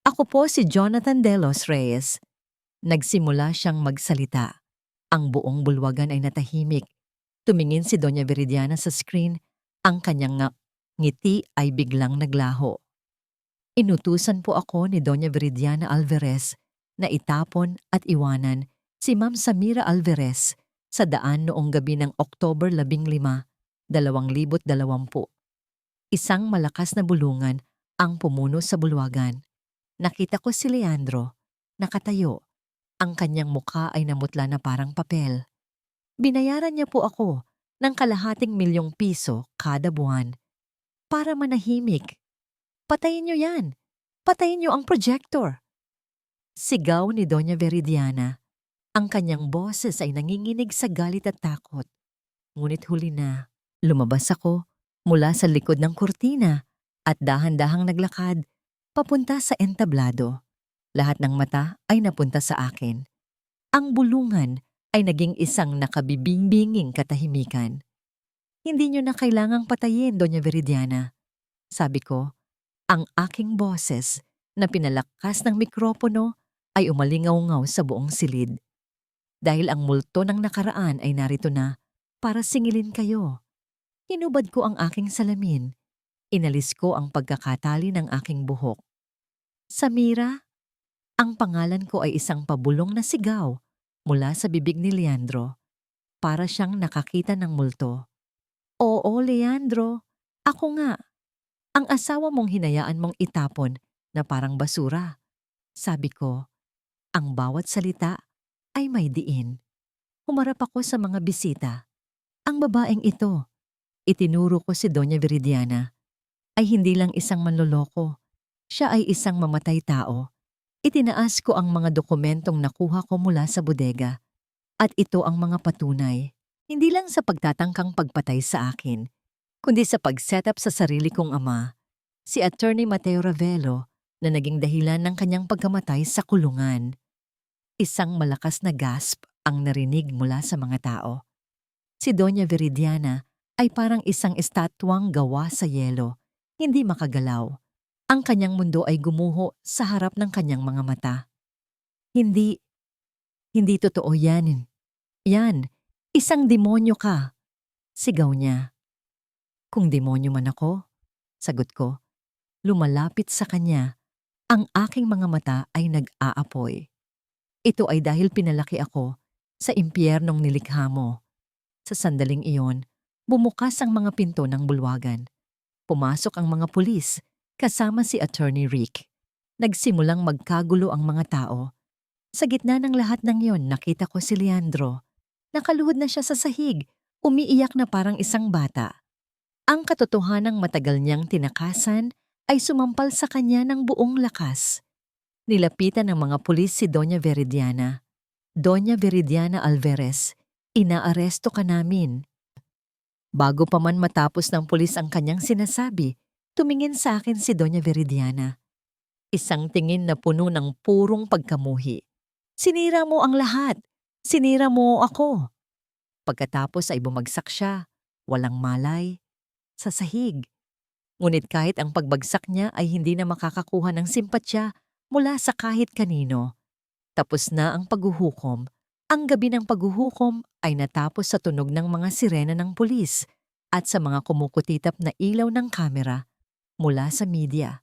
Ako po si Jonathan De Los Reyes. Nagsimula siyang magsalita. Ang buong bulwagan ay natahimik. Tumingin si Doña Viridiana sa screen. Ang kanyang ngiti ay biglang naglaho. Inutusan po ako ni Doña Viridiana Alvarez na itapon at iwanan si Ma'am Samira Alvarez sa daan noong gabi ng October 15, 2020. Isang malakas na bulungan ang pumuno sa bulwagan. Nakita ko si Leandro, nakatayo. Ang kanyang mukha ay namutla na parang papel. Binayaran niya po ako ng ₱250,000 kada buwan para manahimik. Patayin niyo yan! Patayin niyo ang projector! Sigaw ni Doña Viridiana. Ang kanyang boses ay nanginginig sa galit at takot. Ngunit huli na, lumabas ako mula sa likod ng kurtina at dahan-dahang naglakad papunta sa entablado. Lahat ng mata ay napunta sa akin. Ang bulungan ay naging isang nakabibingbinging katahimikan. Hindi niyo na kailangang patayin, Doña Viridiana. Sabi ko, ang aking boses na pinalakas ng mikropono ay umalingaw-ngaw sa buong silid. Dahil ang multo ng nakaraan ay narito na para singilin kayo. Hinubad ko ang aking salamin. Inalis ko ang pagkakatali ng aking buhok. Samira, ang pangalan ko ay isang pabulong na sigaw mula sa bibig ni Leandro. Para siyang nakakita ng multo. Oo, Leandro, ako nga. Ang asawa mong hinayaan mong itapon na parang basura. Sabi ko, ang bawat salita ay may diin. Humarap ako sa mga bisita. Ang babaeng ito, itinuro ko si Doña Viridiana, ay hindi lang isang manloloko. Siya ay isang mamatay tao. Itinaas ko ang mga dokumentong nakuha ko mula sa bodega. At ito ang mga patunay, hindi lang sa pagtatangkang pagpatay sa akin, kundi sa pag-set up sa sarili kong ama, si Attorney Mateo Ravelo, na naging dahilan ng kanyang pagkamatay sa kulungan. Isang malakas na gasp ang narinig mula sa mga tao. Si Doña Viridiana ay parang isang estatwang gawa sa yelo, hindi makagalaw. Ang kanyang mundo ay gumuho sa harap ng kanyang mga mata. Hindi totoo yan. Yan, isang demonyo ka. Sigaw niya. Kung demonyo man ako, sagot ko, lumalapit sa kanya. Ang aking mga mata ay nag-aapoy. Ito ay dahil pinalaki ako sa impyernong nilikha mo. Sa sandaling iyon, bumukas ang mga pinto ng bulwagan. Pumasok ang mga pulis kasama si Attorney Rick. Nagsimulang magkagulo ang mga tao. Sa gitna ng lahat ng iyon, nakita ko si Leandro. Nakaluhod na siya sa sahig, umiiyak na parang isang bata. Ang katotohanang matagal niyang tinakasan ay sumampal sa kanya ng buong lakas. Nilapitan ng mga pulis si Doña Viridiana. Doña Viridiana Alvarez, inaaresto ka namin. Bago pa man matapos ng pulis ang kanyang sinasabi, tumingin sa akin si Doña Viridiana. Isang tingin na puno ng purong pagkamuhi. Sinira mo ang lahat. Sinira mo ako. Pagkatapos ay bumagsak siya, walang malay, sa sahig. Ngunit kahit ang pagbagsak niya ay hindi na makakakuha ng simpatsya mula sa kahit kanino. Tapos na ang paghuhukom. Ang gabi ng paghuhukom ay natapos sa tunog ng mga sirena ng pulis at sa mga kumukutitap na ilaw ng kamera mula sa media.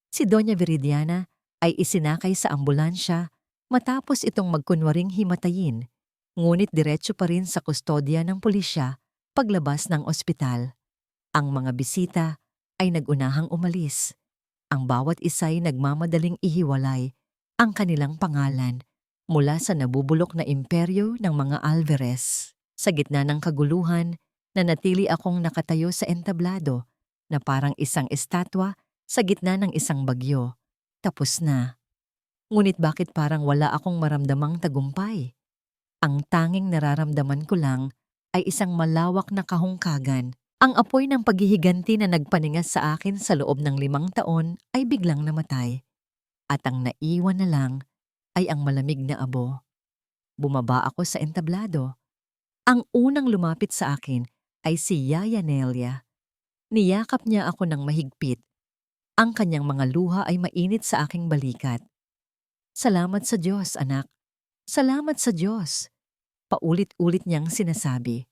Si Doña Viridiana ay isinakay sa ambulansya matapos itong magkunwaring himatayin, ngunit diretso pa rin sa kustodya ng pulisya paglabas ng ospital. Ang mga bisita ay nagunahang umalis. Ang bawat isa'y nagmamadaling ihiwalay ang kanilang pangalan mula sa nabubulok na imperyo ng mga Alvarez. Sa gitna ng kaguluhan, nanatili akong nakatayo sa entablado na parang isang estatwa sa gitna ng isang bagyo. Tapos na. Ngunit bakit parang wala akong maramdamang tagumpay? Ang tanging nararamdaman ko lang ay isang malawak na kahungkagan. Ang apoy ng paghihiganti na nagpaningas sa akin sa loob ng 5 taon ay biglang namatay. At ang naiwan na lang ay ang malamig na abo. Bumaba ako sa entablado. Ang unang lumapit sa akin ay si Yaya Nelia. Niyakap niya ako ng mahigpit. Ang kanyang mga luha ay mainit sa aking balikat. Salamat sa Diyos, anak. Salamat sa Diyos. Paulit-ulit niyang sinasabi.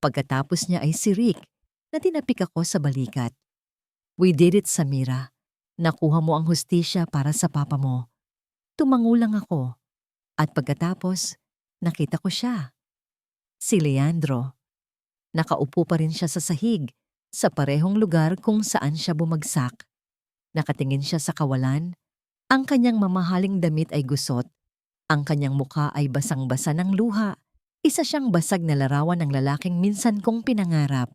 Pagkatapos niya ay si Rick na tinapik ako sa balikat. We did it, Samira. Nakuha mo ang hustisya para sa papa mo. Tumangulang ako. At pagkatapos, nakita ko siya. Si Leandro. Nakaupo pa rin siya sa sahig, sa parehong lugar kung saan siya bumagsak. Nakatingin siya sa kawalan. Ang kanyang mamahaling damit ay gusot. Ang kanyang mukha ay basang-basa ng luha. Isa siyang basag na larawan ng lalaking minsan kong pinangarap.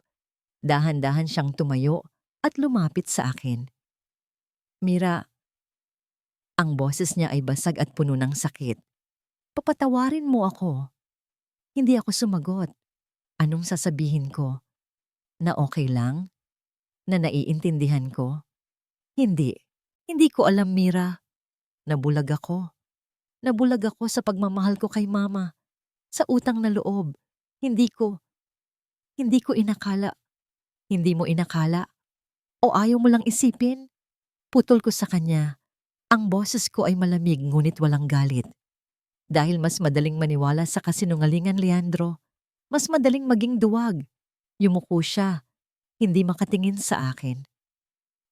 Dahan-dahan siyang tumayo at lumapit sa akin. Mira, ang boses niya ay basag at puno ng sakit. Papatawarin mo ako. Hindi ako sumagot. Anong sasabihin ko? Na okay lang? Na naiintindihan ko? Hindi. Hindi ko alam, Mira. Nabulag ako. Nabulag ako sa pagmamahal ko kay Mama. Sa utang na loob. Hindi ko inakala. Hindi mo inakala? O ayaw mo lang isipin? Putol ko sa kanya. Ang boses ko ay malamig ngunit walang galit. Dahil mas madaling maniwala sa kasinungalingan, Leandro. Mas madaling maging duwag. Yumuko siya. Hindi makatingin sa akin.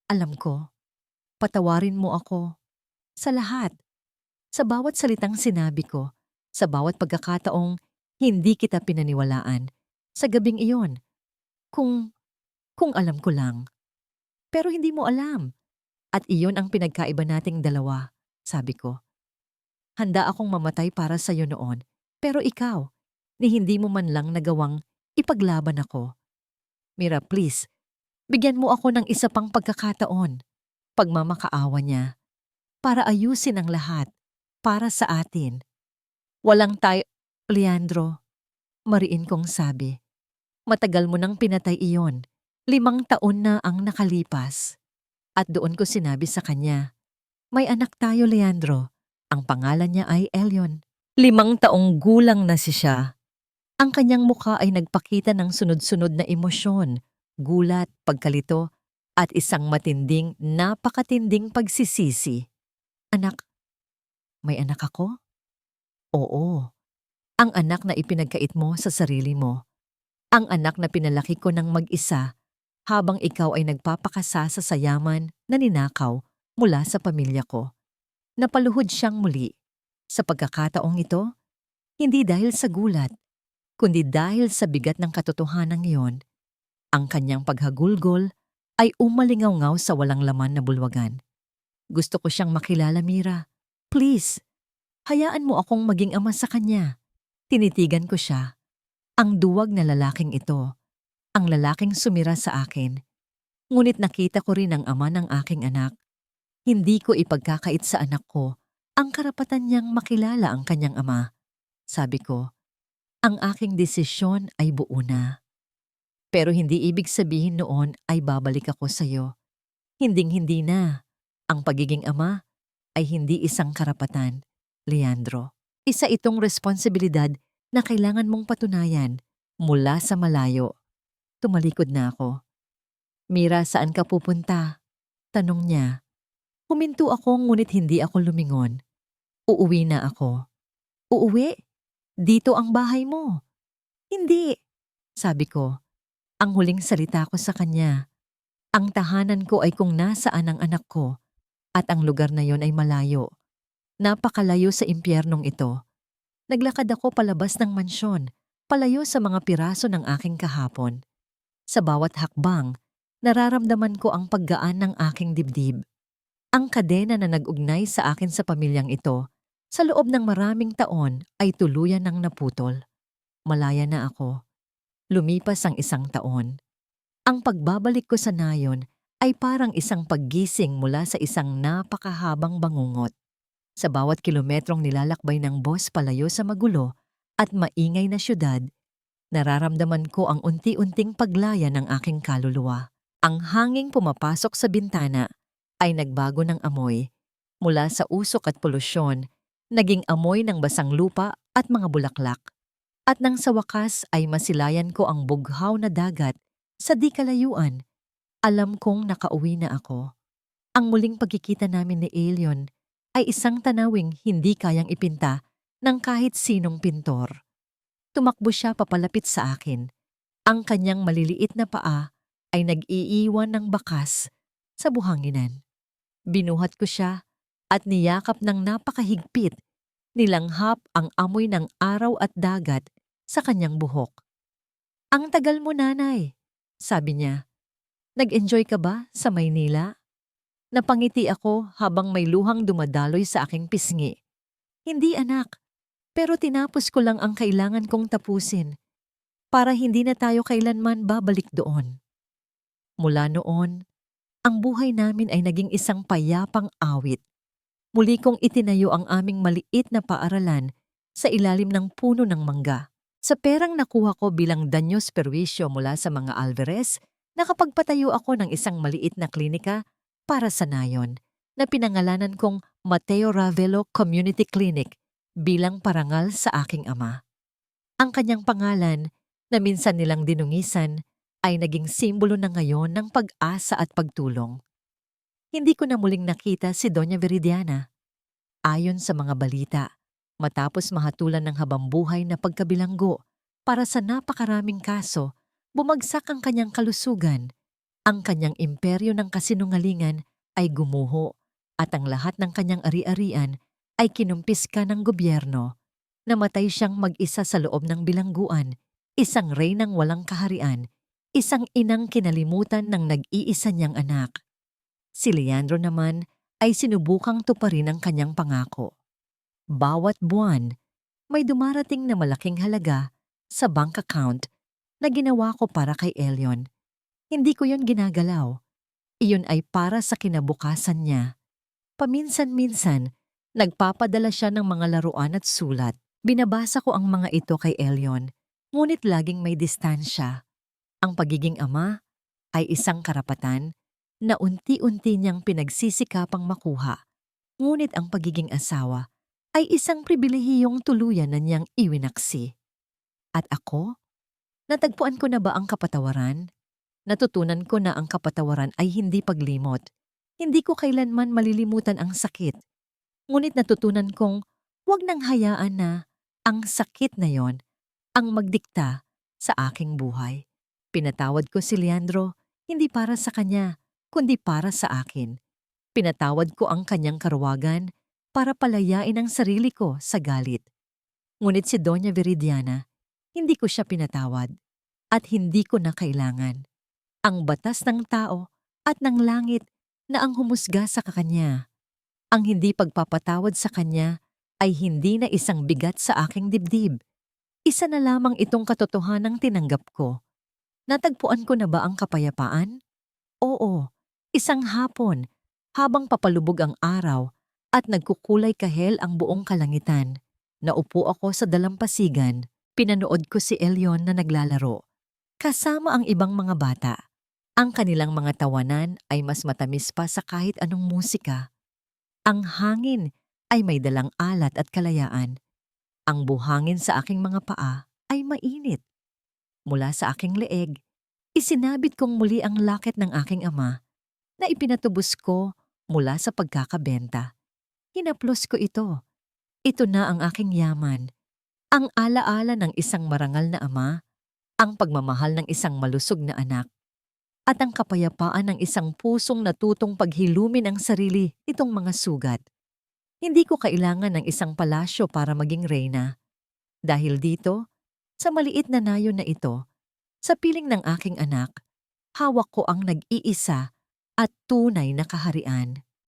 Alam ko. Patawarin mo ako. Sa lahat. Sa bawat salitang sinabi ko. Sa bawat pagkakataong hindi kita pinaniwalaan. Sa gabing iyon. Kung alam ko lang. Pero hindi mo alam. At iyon ang pinagkaiba nating dalawa, sabi ko. Handa akong mamatay para sa iyo noon. Pero ikaw, ni hindi mo man lang nagawang ipaglaban ako. Mira, please, bigyan mo ako ng isa pang pagkakataon. Pagmamakaawa niya. Para ayusin ang lahat. Para sa atin. Walang tayo, Leandro. Mariin kong sabi. Matagal mo nang pinatay iyon. 5 taon na ang nakalipas. At doon ko sinabi sa kanya, may anak tayo, Leandro. Ang pangalan niya ay Elion. 5 taong gulang na siya. Ang kanyang mukha ay nagpakita ng sunod-sunod na emosyon, gulat, pagkalito, at isang napakatinding pagsisisi. Anak, may anak ako? Oo. Ang anak na ipinagkait mo sa sarili mo. Ang anak na pinalaki ko ng mag-isa habang ikaw ay nagpapakasa sa sayaman na ninakaw mula sa pamilya ko. Napaluhod siyang muli. Sa pagkakataong ito, hindi dahil sa gulat, kundi dahil sa bigat ng katotohanan iyon, ang kanyang paghagulgol ay umalingaw-ngaw sa walang laman na bulwagan. Gusto ko siyang makilala, Mira. Please, hayaan mo akong maging ama sa kanya. Tinitigan ko siya. Ang duwag na lalaking ito. Ang lalaking sumira sa akin. Ngunit nakita ko rin ang ama ng aking anak. Hindi ko ipagkakait sa anak ko ang karapatan niyang makilala ang kanyang ama. Sabi ko, ang aking desisyon ay buo na. Pero hindi ibig sabihin noon ay babalik ako sa iyo. Hinding-hindi na. Ang pagiging ama ay hindi isang karapatan, Leandro. Isa itong responsibilidad na kailangan mong patunayan mula sa malayo. Tumalikod na ako. Mira, saan ka pupunta? Tanong niya. Huminto ako ngunit hindi ako lumingon. Uuwi na ako. Uuwi? Dito ang bahay mo. Hindi. Sabi ko. Ang huling salita ko sa kanya. Ang tahanan ko ay kung nasaan ang anak ko at ang lugar na yon ay malayo. Napakalayo sa impyernong ito. Naglakad ako palabas ng mansyon, palayo sa mga piraso ng aking kahapon. Sa bawat hakbang, nararamdaman ko ang paggaan ng aking dibdib. Ang kadena na nag-ugnay sa akin sa pamilyang ito, sa loob ng maraming taon ay tuluyan ng naputol. Malaya na ako. Lumipas ang 1 taon. Ang pagbabalik ko sa nayon ay parang isang paggising mula sa isang napakahabang bangungot. Sa bawat kilometrong nilalakbay ng bus palayo sa magulo at maingay na syudad, Nararamdaman ko ang unti-unting paglaya ng aking kaluluwa. Ang hanging pumapasok sa bintana ay nagbago ng amoy. Mula sa usok at polusyon, naging amoy ng basang lupa at mga bulaklak. At nang sa wakas ay masilayan ko ang bughaw na dagat sa di kalayuan, alam kong nakauwi na ako. Ang muling pagkikita namin ni Elion ay isang tanawing hindi kayang ipinta ng kahit sinong pintor. Tumakbo siya papalapit sa akin. Ang kanyang maliliit na paa ay nag-iiwan ng bakas sa buhanginan. Binuhat ko siya at niyakap ng napakahigpit. Nilanghap ang amoy ng araw at dagat sa kanyang buhok. "Ang tagal mo, nanay," sabi niya. "Nag-enjoy ka ba sa Maynila?" Napangiti ako habang may luhang dumadaloy sa aking pisngi. "Hindi, anak, pero tinapos ko lang ang kailangan kong tapusin para hindi na tayo kailanman babalik doon." Mula noon, ang buhay namin ay naging isang payapang awit. Muli kong itinayo ang aming maliit na paaralan sa ilalim ng puno ng mangga. Sa perang nakuha ko bilang danyos perwisyo mula sa mga Alvarez, nakapagpatayo ako ng isang maliit na klinika para sa nayon na pinangalanan kong Mateo Ravelo Community Clinic bilang parangal sa aking ama. Ang kanyang pangalan, na minsan nilang dinungisan, ay naging simbolo na ngayon ng pag-asa at pagtulong. Hindi ko na muling nakita si Doña Viridiana. Ayon sa mga balita, matapos mahatulan ng habambuhay na pagkabilanggo para sa napakaraming kaso, bumagsak ang kanyang kalusugan. Ang kanyang imperyo ng kasinungalingan ay gumuho at ang lahat ng kanyang ari-arian ay kinumpiska ng gobyerno. Namatay siyang mag-isa sa loob ng bilangguan, isang reynang walang kaharian, isang inang kinalimutan ng nag-iisa niyang anak. Si Leandro naman ay sinubukang tuparin ang kanyang pangako. Bawat buwan, may dumarating na malaking halaga sa bank account na ginawa ko para kay Elion. Hindi ko yon ginagalaw. Iyon ay para sa kinabukasan niya. Paminsan-minsan, nagpapadala siya ng mga laruan at sulat. Binabasa ko ang mga ito kay Elion, ngunit laging may distansya. Ang pagiging ama ay isang karapatan na unti-unti niyang pinagsisikapang makuha. Ngunit ang pagiging asawa ay isang pribilehiyong tuluyan na niyang iwinaksi. At ako? Natagpuan ko na ba ang kapatawaran? Natutunan ko na ang kapatawaran ay hindi paglimot. Hindi ko kailanman malilimutan ang sakit. Ngunit natutunan kong huwag nang hayaan na ang sakit na yon ang magdikta sa aking buhay. Pinatawad ko si Leandro hindi para sa kanya, kundi para sa akin. Pinatawad ko ang kanyang karuwagan para palayain ang sarili ko sa galit. Ngunit si Doña Viridiana, hindi ko siya pinatawad at hindi ko na kailangan. Ang batas ng tao at ng langit na ang humusga sa kanya. Ang hindi pagpapatawad sa kanya ay hindi na isang bigat sa aking dibdib. Isa na lamang itong katotohanang tinanggap ko. Natagpuan ko na ba ang kapayapaan? Oo, isang hapon, habang papalubog ang araw at nagkukulay kahel ang buong kalangitan. Naupo ako sa dalampasigan, pinanood ko si Elion na naglalaro. Kasama ang ibang mga bata. Ang kanilang mga tawanan ay mas matamis pa sa kahit anong musika. Ang hangin ay may dalang alat at kalayaan. Ang buhangin sa aking mga paa ay mainit. Mula sa aking leeg, isinabit kong muli ang laket ng aking ama na ipinatubos ko mula sa pagkakabenta. Hinaplos ko ito. Ito na ang aking yaman. Ang alaala ng isang marangal na ama, ang pagmamahal ng isang malusog na anak, at ang kapayapaan ng isang pusong natutong paghilumin ang sarili nitong mga sugat. Hindi ko kailangan ng isang palasyo para maging reyna. Dahil dito, sa maliit na nayon na ito, sa piling ng aking anak, hawak ko ang nag-iisa at tunay na kaharian.